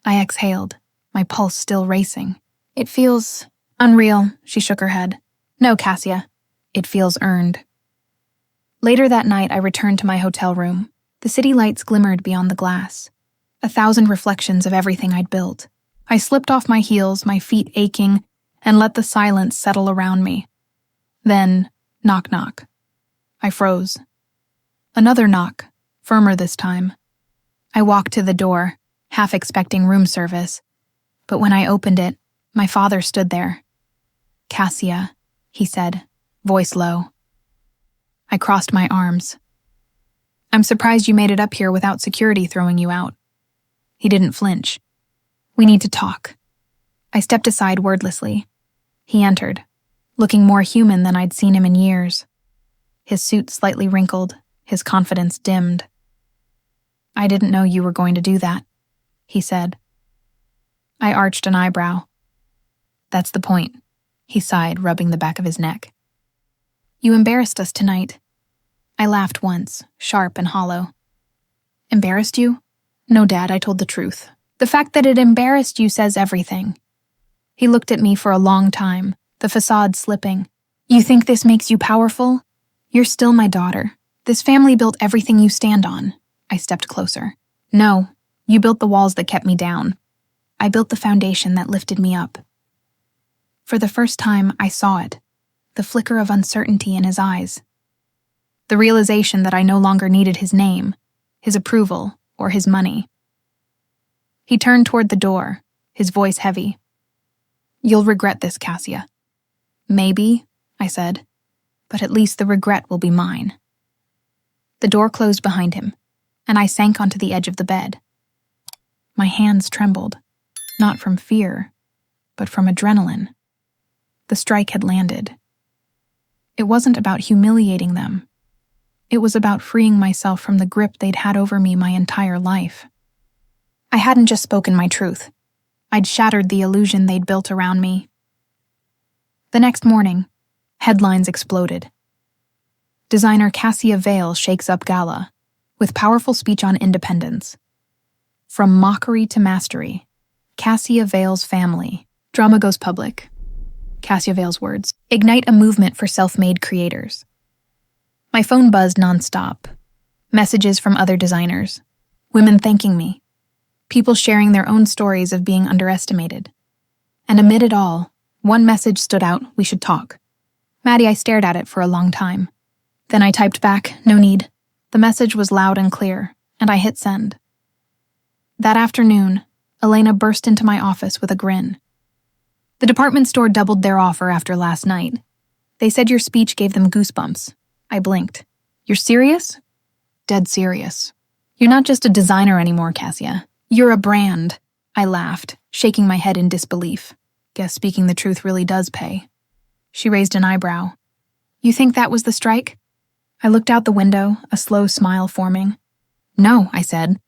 I exhaled, my pulse still racing. It feels unreal, she shook her head. No, Cassia, it feels earned. Later that night, I returned to my hotel room. The city lights glimmered beyond the glass, 1,000 reflections of everything I'd built. I slipped off my heels, my feet aching, and let the silence settle around me. Then, knock, knock. I froze. Another knock, firmer this time. I walked to the door, half expecting room service, but when I opened it, my father stood there. Cassia, he said, voice low. I crossed my arms. I'm surprised you made it up here without security throwing you out. He didn't flinch. We need to talk. I stepped aside wordlessly. He entered, looking more human than I'd seen him in years. His suit slightly wrinkled, his confidence dimmed. I didn't know you were going to do that, he said. I arched an eyebrow, That's the point, he sighed, rubbing the back of his neck. You embarrassed us tonight. I laughed once, sharp and hollow. Embarrassed you? No, Dad, I told the truth. The fact that it embarrassed you says everything. He looked at me for a long time, the facade slipping. You think this makes you powerful? You're still my daughter. This family built everything you stand on. I stepped closer. No, you built the walls that kept me down. I built the foundation that lifted me up. For the first time, I saw it, the flicker of uncertainty in his eyes. The realization that I no longer needed his name, his approval, or his money. He turned toward the door, his voice heavy. You'll regret this, Cassia. Maybe, I said, but at least the regret will be mine. The door closed behind him, and I sank onto the edge of the bed. My hands trembled, not from fear, but from adrenaline. The strike had landed. It wasn't about humiliating them. It was about freeing myself from the grip they'd had over me my entire life. I hadn't just spoken my truth. I'd shattered the illusion they'd built around me. The next morning, headlines exploded. Designer Cassia Vale shakes up gala, with powerful speech on independence. From mockery to mastery, Cassia Vale's family. Drama goes public. Cassia Vale's words. Ignite a movement for self-made creators. My phone buzzed nonstop. Messages from other designers. Women thanking me. People sharing their own stories of being underestimated. And amid it all, one message stood out: we should talk. Maddie, I stared at it for a long time. Then I typed back, no need. The message was loud and clear, and I hit send. That afternoon, Elena burst into my office with a grin. The department store doubled their offer after last night. They said your speech gave them goosebumps. I blinked. You're serious? Dead serious. You're not just a designer anymore, Cassia. You're a brand. I laughed, shaking my head in disbelief. Guess speaking the truth really does pay. She raised an eyebrow. You think that was the strike? I looked out the window, a slow smile forming. No, I said.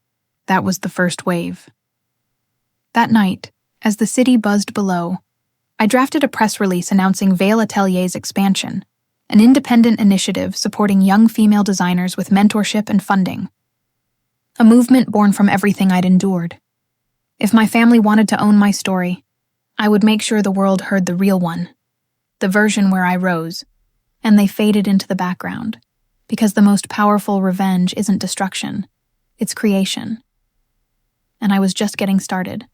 That was the first wave. That night, as the city buzzed below, I drafted a press release announcing Vale Atelier's expansion, an independent initiative supporting young female designers with mentorship and funding. A movement born from everything I'd endured. If my family wanted to own my story, I would make sure the world heard the real one, the version where I rose, and they faded into the background, because the most powerful revenge isn't destruction, it's creation. And I was just getting started.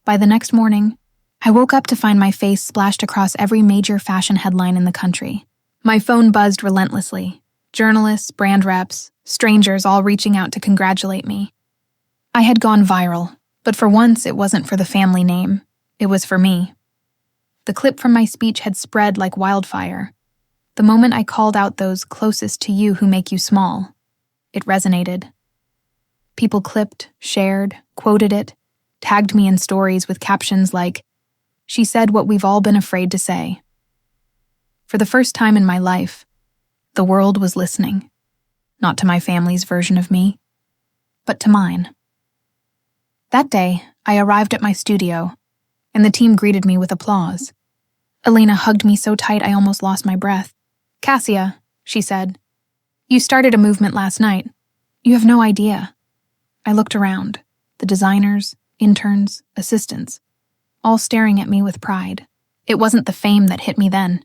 By the next morning, I woke up to find my face splashed across every major fashion headline in the country. My phone buzzed relentlessly. Journalists, brand reps, strangers all reaching out to congratulate me. I had gone viral, but for once it wasn't for the family name. It was for me. The clip from my speech had spread like wildfire. The moment I called out those closest to you who make you small, it resonated. People clipped, shared, quoted it, tagged me in stories with captions like, "She said what we've all been afraid to say." For the first time in my life, the world was listening, not to my family's version of me, but to mine. That day, I arrived at my studio, and the team greeted me with applause. Elena hugged me so tight I almost lost my breath. "Cassia," she said, "you started a movement last night. You have no idea." I looked around, the designers, interns, assistants, all staring at me with pride. It wasn't the fame that hit me then.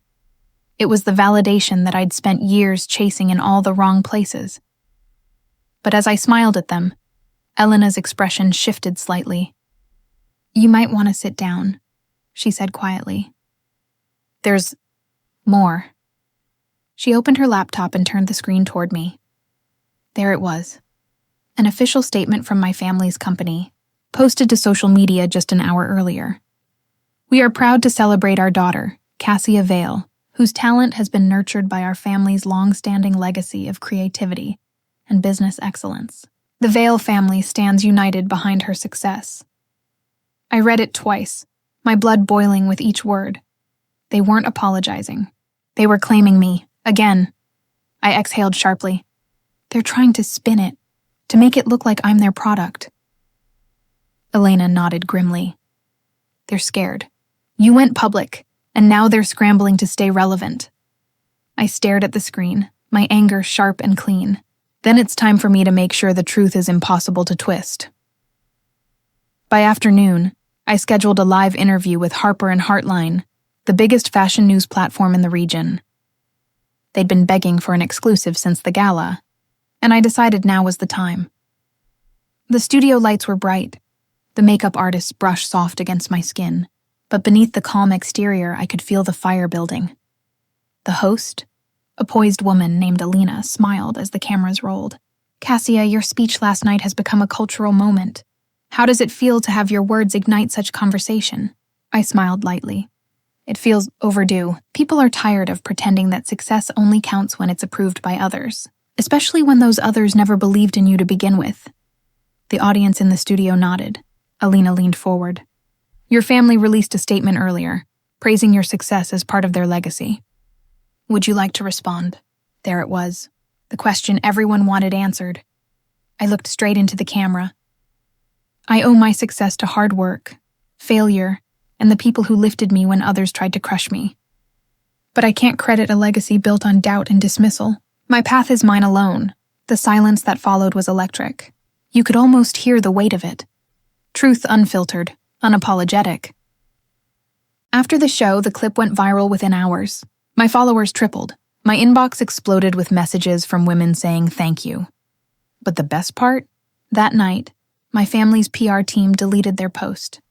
It was the validation that I'd spent years chasing in all the wrong places. But as I smiled at them, Elena's expression shifted slightly. "You might want to sit down," she said quietly. "There's more." She opened her laptop and turned the screen toward me. There it was. An official statement from my family's company, posted to social media just an hour earlier. "We are proud to celebrate our daughter, Cassia Vale, whose talent has been nurtured by our family's long-standing legacy of creativity and business excellence. The Vale family stands united behind her success." I read it twice, my blood boiling with each word. They weren't apologizing. They were claiming me, again. I exhaled sharply. They're trying to spin it, to make it look like I'm their product. Elena nodded grimly. "They're scared. You went public, and now they're scrambling to stay relevant. I stared at the screen, my anger sharp and clean. Then it's time for me to make sure the truth is impossible to twist. By afternoon, I scheduled a live interview with Harper and Heartline, the biggest fashion news platform in the region. They'd been begging for an exclusive since the gala, and I decided now was the time. The studio lights were bright. The makeup artists brushed soft against my skin, but beneath the calm exterior I could feel the fire building. The host, a poised woman named Alina, smiled as the cameras rolled. "Cassia, your speech last night has become a cultural moment. How does it feel to have your words ignite such conversation?" I smiled lightly. "It feels overdue. People are tired of pretending that success only counts when it's approved by others, especially when those others never believed in you to begin with." The audience in the studio nodded. Alina leaned forward. "Your family released a statement earlier, praising your success as part of their legacy. Would you like to respond?" There it was, the question everyone wanted answered. I looked straight into the camera. "I owe my success to hard work, failure, and the people who lifted me when others tried to crush me. But I can't credit a legacy built on doubt and dismissal. My path is mine alone." The silence that followed was electric. You could almost hear the weight of it. Truth unfiltered, unapologetic. After the show, the clip went viral within hours. My followers tripled. My inbox exploded with messages from women saying thank you. But the best part? That night, my family's PR team deleted their post.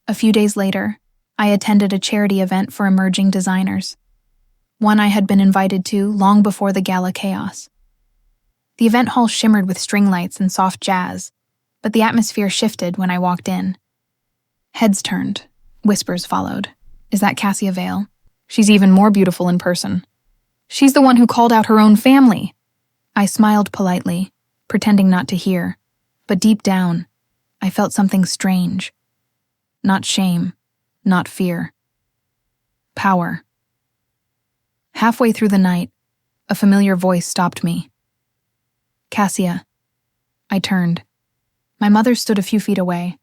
A few days later, I attended a charity event for emerging designers, one I had been invited to long before the gala chaos. The event hall shimmered with string lights and soft jazz, but the atmosphere shifted when I walked in. Heads turned, whispers followed. "Is that Cassia Vale? She's even more beautiful in person. She's the one who called out her own family." I smiled politely, pretending not to hear, but deep down, I felt something strange. Not shame, not fear. Power. Halfway through the night, a familiar voice stopped me. "Cassia." I turned. My mother stood a few feet away,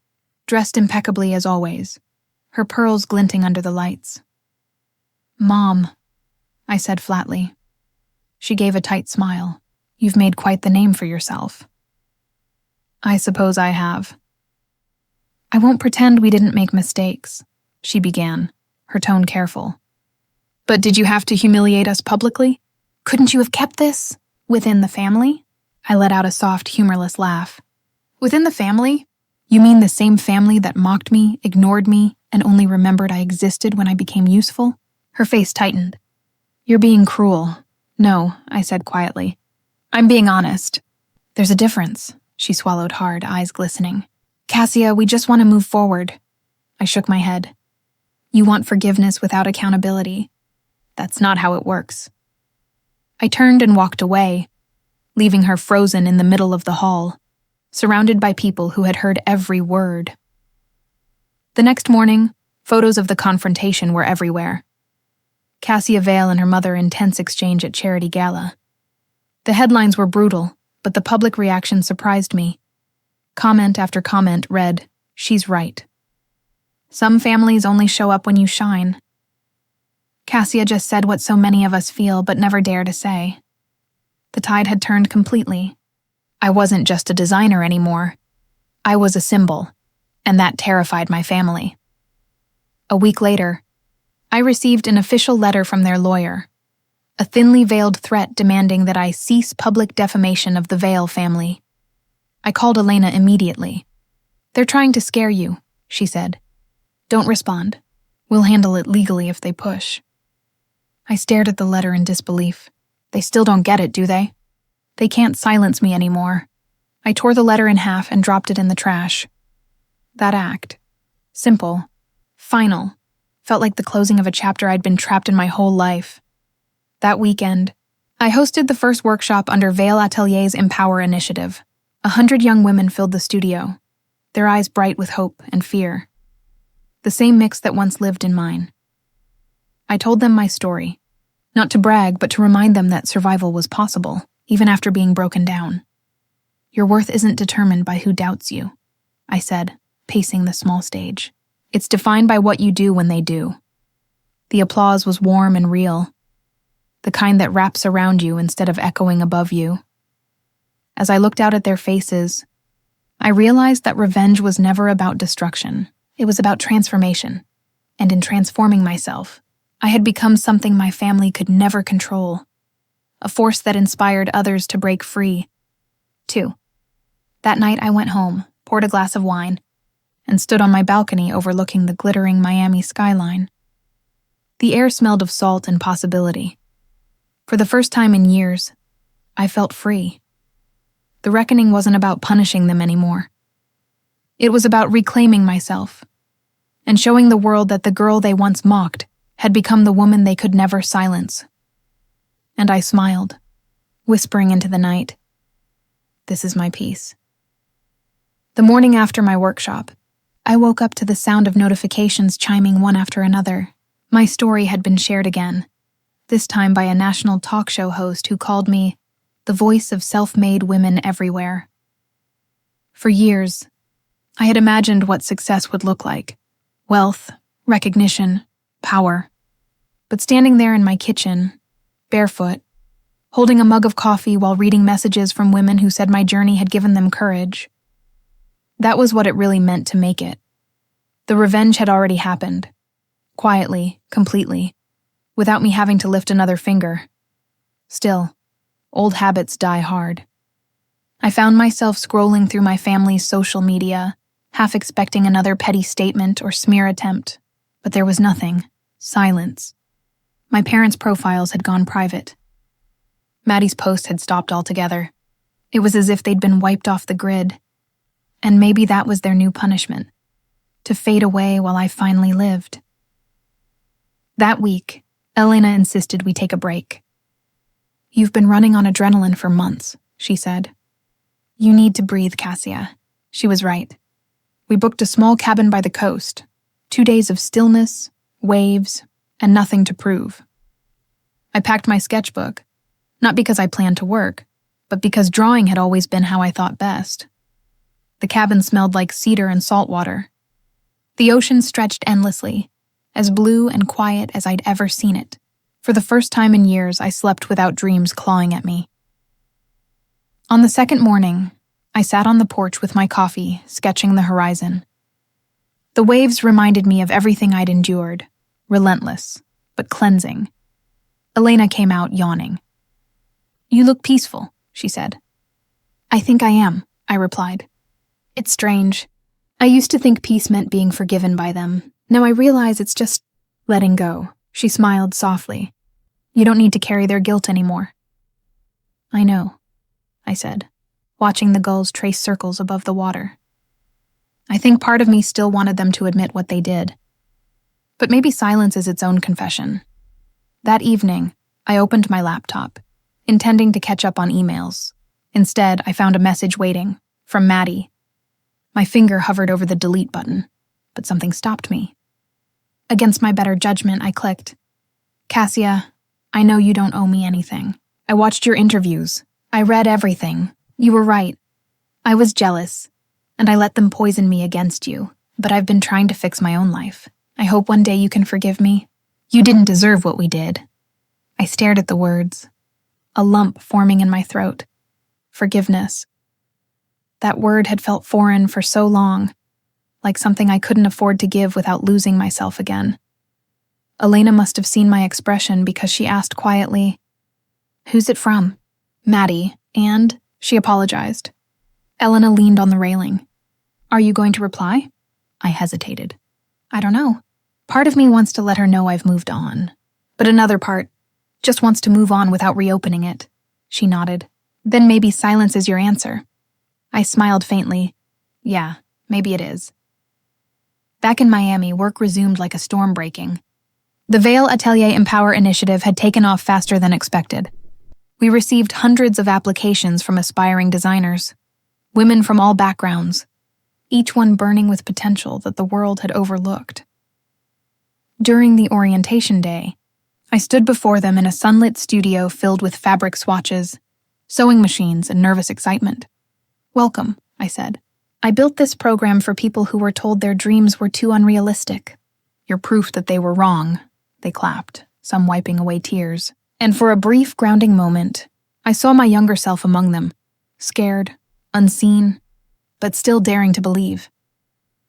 dressed impeccably as always, her pearls glinting under the lights. "Mom," I said flatly. She gave a tight smile. "You've made quite the name for yourself." "I suppose I have." "I won't pretend we didn't make mistakes," she began, her tone careful. "But did you have to humiliate us publicly? Couldn't you have kept this within the family?" I let out a soft, humorless laugh. "Within the family? You mean the same family that mocked me, ignored me, and only remembered I existed when I became useful?" Her face tightened. "You're being cruel." "No," I said quietly. "I'm being honest." "There's a difference," she swallowed hard, eyes glistening. "Cassia, we just want to move forward." I shook my head. "You want forgiveness without accountability. That's not how it works." I turned and walked away, leaving her frozen in the middle of the hall, surrounded by people who had heard every word. The next morning, photos of the confrontation were everywhere. Cassia Vale and her mother intense exchange at charity gala. The headlines were brutal, but the public reaction surprised me. Comment after comment read, "She's right. Some families only show up when you shine." Cassia just said what so many of us feel but never dare to say. The tide had turned completely. I wasn't just a designer anymore. I was a symbol, and that terrified my family. A week later, I received an official letter from their lawyer, a thinly veiled threat demanding that I cease public defamation of the Vale family. I called Elena immediately. "They're trying to scare you," she said. "Don't respond. We'll handle it legally if they push." I stared at the letter in disbelief. They still don't get it, do they? They can't silence me anymore. I tore the letter in half and dropped it in the trash. That act, simple, final, felt like the closing of a chapter I'd been trapped in my whole life. That weekend, I hosted the first workshop under Vale Atelier's Empower initiative. 100 young women filled the studio, their eyes bright with hope and fear. The same mix that once lived in mine. I told them my story, not to brag, but to remind them that survival was possible, even after being broken down. "Your worth isn't determined by who doubts you," I said, pacing the small stage. It's defined by what you do when they do. The applause was warm and real, the kind that wraps around you instead of echoing above you. As I looked out at their faces, I realized that revenge was never about destruction. It was about transformation. And in transforming myself, I had become something my family could never control, a force that inspired others to break free. 2. That night I went home, poured a glass of wine, and stood on my balcony overlooking the glittering Miami skyline. The air smelled of salt and possibility. For the first time in years, I felt free. The reckoning wasn't about punishing them anymore. It was about reclaiming myself and showing the world that the girl they once mocked had become the woman they could never silence. And I smiled, whispering into the night, "This is my peace." The morning after my workshop, I woke up to the sound of notifications chiming one after another. My story had been shared again, this time by a national talk show host who called me the voice of self-made women everywhere. For years, I had imagined what success would look like: wealth, recognition, power. But standing there in my kitchen, barefoot, holding a mug of coffee while reading messages from women who said my journey had given them courage, that was what it really meant to make it. The revenge had already happened, quietly, completely, without me having to lift another finger. Still, old habits die hard. I found myself scrolling through my family's social media, half expecting another petty statement or smear attempt, but there was nothing. Silence. My parents' profiles had gone private. Maddie's post had stopped altogether. It was as if they'd been wiped off the grid. And maybe that was their new punishment, to fade away while I finally lived. That week, Elena insisted we take a break. "You've been running on adrenaline for months," she said. "You need to breathe, Cassia." She was right. We booked a small cabin by the coast, 2 days of stillness, waves, and nothing to prove. I packed my sketchbook, not because I planned to work, but because drawing had always been how I thought best. The cabin smelled like cedar and salt water. The ocean stretched endlessly, as blue and quiet as I'd ever seen it. For the first time in years, I slept without dreams clawing at me. On the second morning, I sat on the porch with my coffee, sketching the horizon. The waves reminded me of everything I'd endured, relentless, but cleansing. Elena came out, yawning. "You look peaceful," she said. "I think I am," I replied. "It's strange. I used to think peace meant being forgiven by them. Now I realize it's just letting go." She smiled softly. "You don't need to carry their guilt anymore." "I know," I said, watching the gulls trace circles above the water. I think part of me still wanted them to admit what they did. But maybe silence is its own confession. That evening, I opened my laptop, intending to catch up on emails. Instead, I found a message waiting, from Maddie. My finger hovered over the delete button, but something stopped me. Against my better judgment, I clicked. "Cassia, I know you don't owe me anything. I watched your interviews. I read everything. You were right. I was jealous, and I let them poison me against you, but I've been trying to fix my own life. I hope one day you can forgive me. You didn't deserve what we did." I stared at the words, a lump forming in my throat. Forgiveness. That word had felt foreign for so long, like something I couldn't afford to give without losing myself again. Elena must have seen my expression because she asked quietly, "Who's it from?" "Maddie, and," she apologized. Elena leaned on the railing. "Are you going to reply?" I hesitated. "I don't know. Part of me wants to let her know I've moved on, but another part just wants to move on without reopening it." She nodded. "Then maybe silence is your answer." I smiled faintly. "Yeah, maybe it is." Back in Miami, work resumed like a storm breaking. The Vail Atelier Empower initiative had taken off faster than expected. We received hundreds of applications from aspiring designers, women from all backgrounds, each one burning with potential that the world had overlooked. During the orientation day, I stood before them in a sunlit studio filled with fabric swatches, sewing machines, and nervous excitement. "Welcome," I said. I built this program for people who were told their dreams were too unrealistic. You're proof that they were wrong, they clapped, some wiping away tears. And for a brief, grounding moment, I saw my younger self among them, scared, unseen, but still daring to believe.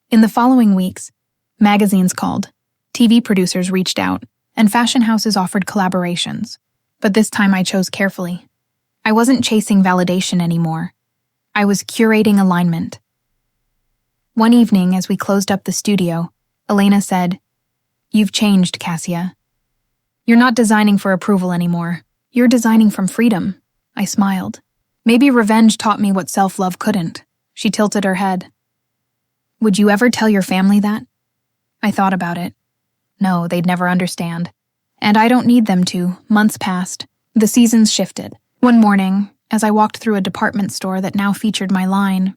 In the following weeks, magazines called, TV producers reached out, and fashion houses offered collaborations. But this time I chose carefully. I wasn't chasing validation anymore. I was curating alignment. One evening, as we closed up the studio, Elena said, "You've changed, Cassia. You're not designing for approval anymore. You're designing from freedom." I smiled. Maybe revenge taught me what self-love couldn't. She tilted her head. "Would you ever tell your family that?" I thought about it. No, they'd never understand. And I don't need them to. Months passed. The seasons shifted. One morning, as I walked through a department store that now featured my line,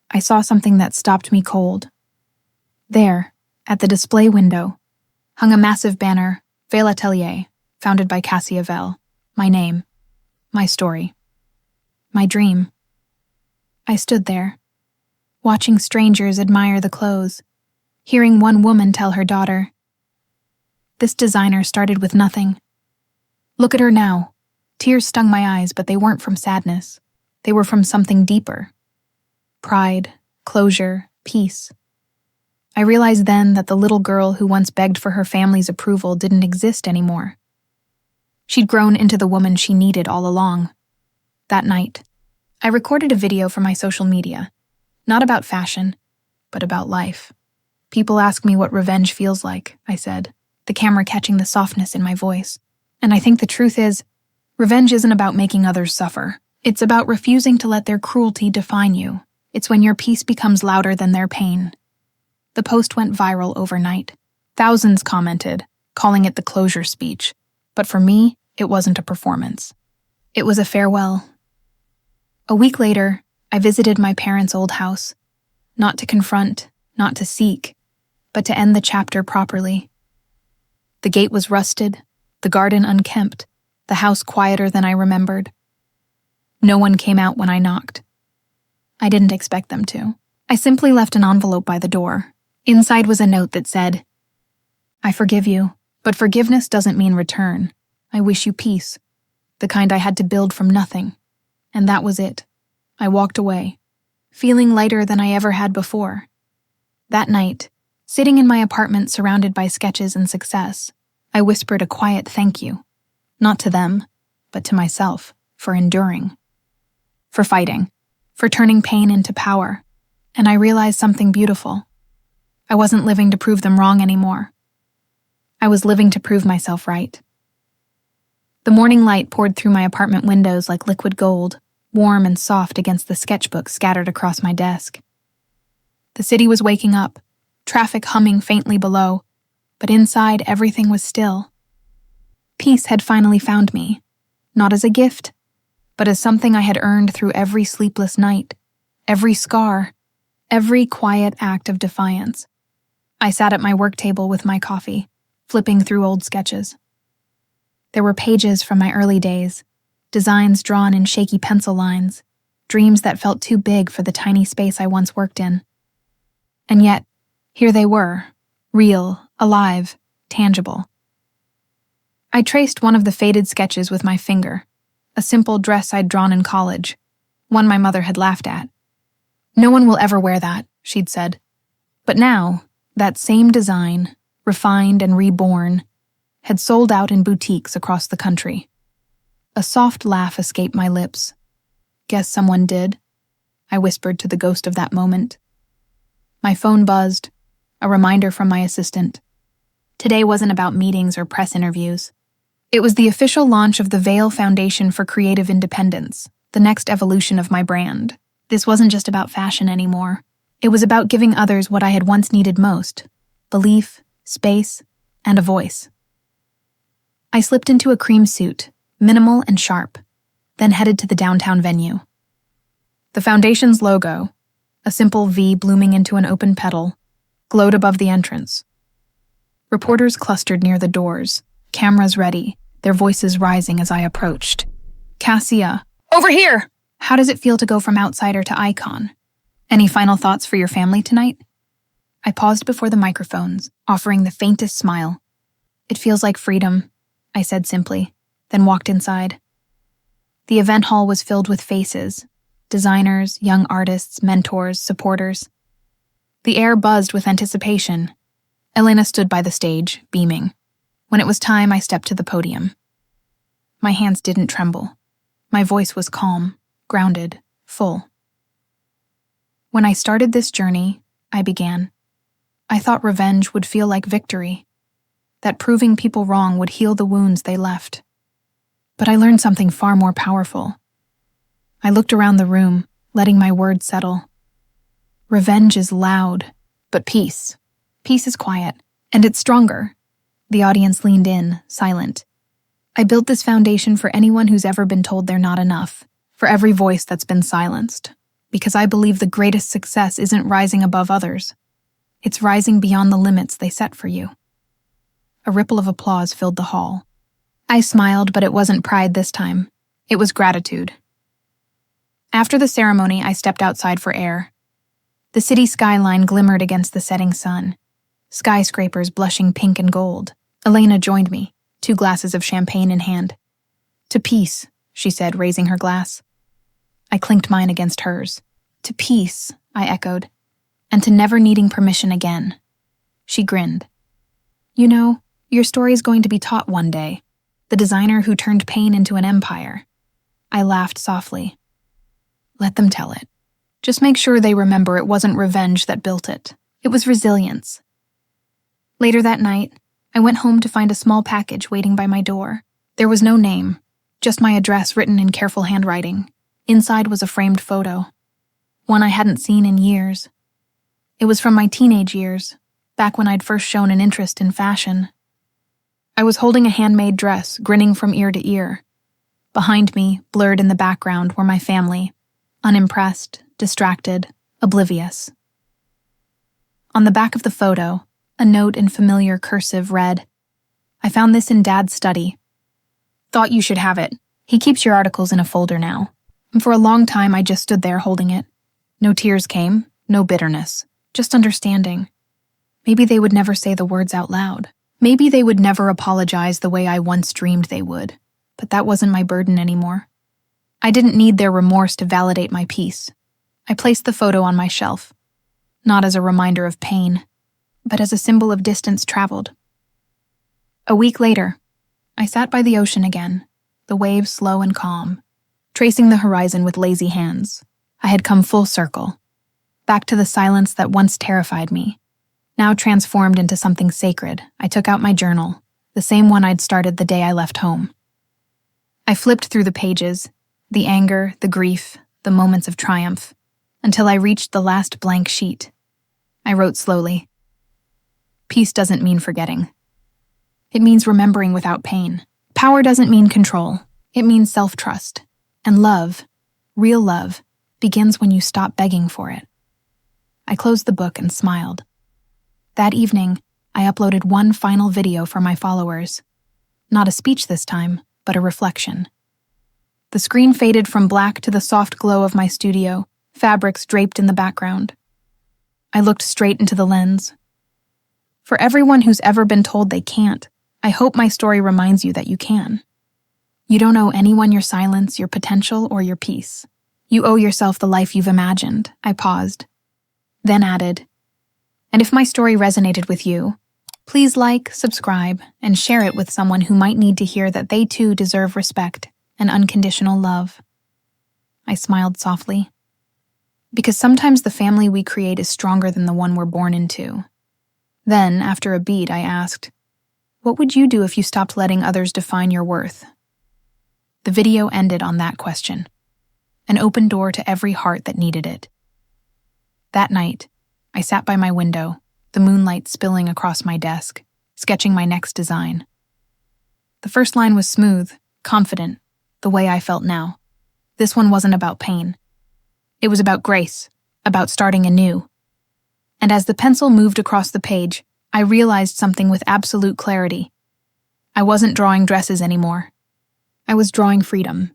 I saw something that stopped me cold. There, at the display window, hung a massive banner, Vale Atelier, founded by Cassia Vale. My name, my story, my dream. I stood there, watching strangers admire the clothes, hearing one woman tell her daughter, "This designer started with nothing. Look at her now." Tears stung my eyes, but they weren't from sadness. They were from something deeper. Pride, closure, peace. I realized then that the little girl who once begged for her family's approval didn't exist anymore. She'd grown into the woman she needed all along. That night, I recorded a video for my social media, not about fashion, but about life. "People ask me what revenge feels like," I said, the camera catching the softness in my voice. And I think the truth is, revenge isn't about making others suffer. It's about refusing to let their cruelty define you. It's when your peace becomes louder than their pain. The post went viral overnight. Thousands commented, calling it the closure speech. But for me, it wasn't a performance. It was a farewell. A week later, I visited my parents' old house, not to confront, not to seek, but to end the chapter properly. The gate was rusted, the garden unkempt, the house quieter than I remembered. No one came out when I knocked. I didn't expect them to. I simply left an envelope by the door. Inside was a note that said, "I forgive you, but forgiveness doesn't mean return. I wish you peace, the kind I had to build from nothing." And that was it. I walked away, feeling lighter than I ever had before. That night, sitting in my apartment surrounded by sketches and success, I whispered a quiet thank you. Not to them, but to myself, for enduring, for fighting, for turning pain into power. And I realized something beautiful. I wasn't living to prove them wrong anymore. I was living to prove myself right. The morning light poured through my apartment windows like liquid gold, warm and soft against the sketchbooks scattered across my desk. The city was waking up, traffic humming faintly below, but inside everything was still. Peace had finally found me, not as a gift, but as something I had earned through every sleepless night, every scar, every quiet act of defiance. I sat at my work table with my coffee, flipping through old sketches. There were pages from my early days, designs drawn in shaky pencil lines, dreams that felt too big for the tiny space I once worked in. And yet, here they were, real, alive, tangible. I traced one of the faded sketches with my finger, a simple dress I'd drawn in college, one my mother had laughed at. "No one will ever wear that," she'd said. But now, that same design, refined and reborn, had sold out in boutiques across the country. A soft laugh escaped my lips. "Guess someone did," I whispered to the ghost of that moment. My phone buzzed, a reminder from my assistant. Today wasn't about meetings or press interviews. It was the official launch of the Vale Foundation for Creative Independence, the next evolution of my brand. This wasn't just about fashion anymore. It was about giving others what I had once needed most: belief, space, and a voice. I slipped into a cream suit, minimal and sharp, then headed to the downtown venue. The foundation's logo, a simple V blooming into an open petal, glowed above the entrance. Reporters clustered near the doors, cameras ready, their voices rising as I approached. "Cassia, over here!" How does it feel to go from outsider to icon? Any final thoughts for your family tonight? I paused before the microphones, offering the faintest smile. It feels like freedom, I said simply, then walked inside. The event hall was filled with faces, designers, young artists, mentors, supporters. The air buzzed with anticipation. Elena stood by the stage, beaming. When it was time, I stepped to the podium. My hands didn't tremble. My voice was calm, grounded, full. When I started this journey, I began. I thought revenge would feel like victory, that proving people wrong would heal the wounds they left. But I learned something far more powerful. I looked around the room, letting my words settle. Revenge is loud, but peace is quiet, and it's stronger. The audience leaned in, silent. I built this foundation for anyone who's ever been told they're not enough, for every voice that's been silenced, because I believe the greatest success isn't rising above others. It's rising beyond the limits they set for you. A ripple of applause filled the hall. I smiled, but it wasn't pride this time. It was gratitude. After the ceremony, I stepped outside for air. The city skyline glimmered against the setting sun, skyscrapers blushing pink and gold. Elena joined me, 2 glasses of champagne in hand. To peace, she said, raising her glass. I clinked mine against hers. To peace, I echoed, and to never needing permission again. She grinned. You know, your story's going to be taught one day. The designer who turned pain into an empire. I laughed softly. Let them tell it. Just make sure they remember it wasn't revenge that built it. It was resilience. Later that night, I went home to find a small package waiting by my door. There was no name, just my address written in careful handwriting. Inside was a framed photo, one I hadn't seen in years. It was from my teenage years, back when I'd first shown an interest in fashion. I was holding a handmade dress, grinning from ear to ear. Behind me, blurred in the background, were my family, unimpressed, distracted, oblivious. On the back of the photo, a note in familiar cursive read, I found this in Dad's study. Thought you should have it. He keeps your articles in a folder now. And for a long time, I just stood there holding it. No tears came, no bitterness, just understanding. Maybe they would never say the words out loud. Maybe they would never apologize the way I once dreamed they would. But that wasn't my burden anymore. I didn't need their remorse to validate my peace. I placed the photo on my shelf, not as a reminder of pain, but as a symbol of distance traveled. A week later, I sat by the ocean again, the waves slow and calm, tracing the horizon with lazy hands. I had come full circle, back to the silence that once terrified me. Now transformed into something sacred, I took out my journal, the same one I'd started the day I left home. I flipped through the pages, the anger, the grief, the moments of triumph, until I reached the last blank sheet. I wrote slowly. Peace doesn't mean forgetting. It means remembering without pain. Power doesn't mean control. It means self-trust. And love, real love, begins when you stop begging for it. I closed the book and smiled. That evening, I uploaded one final video for my followers. Not a speech this time, but a reflection. The screen faded from black to the soft glow of my studio, fabrics draped in the background. I looked straight into the lens. For everyone who's ever been told they can't, I hope my story reminds you that you can. You don't owe anyone your silence, your potential, or your peace. You owe yourself the life you've imagined. I paused, then added, and if my story resonated with you, please like, subscribe, and share it with someone who might need to hear that they too deserve respect and unconditional love. I smiled softly. Because sometimes the family we create is stronger than the one we're born into. Then, after a beat, I asked, what would you do if you stopped letting others define your worth? The video ended on that question, an open door to every heart that needed it. That night, I sat by my window, the moonlight spilling across my desk, sketching my next design. The first line was smooth, confident, the way I felt now. This one wasn't about pain. It was about grace, about starting anew. And as the pencil moved across the page, I realized something with absolute clarity. I wasn't drawing dresses anymore. I was drawing freedom.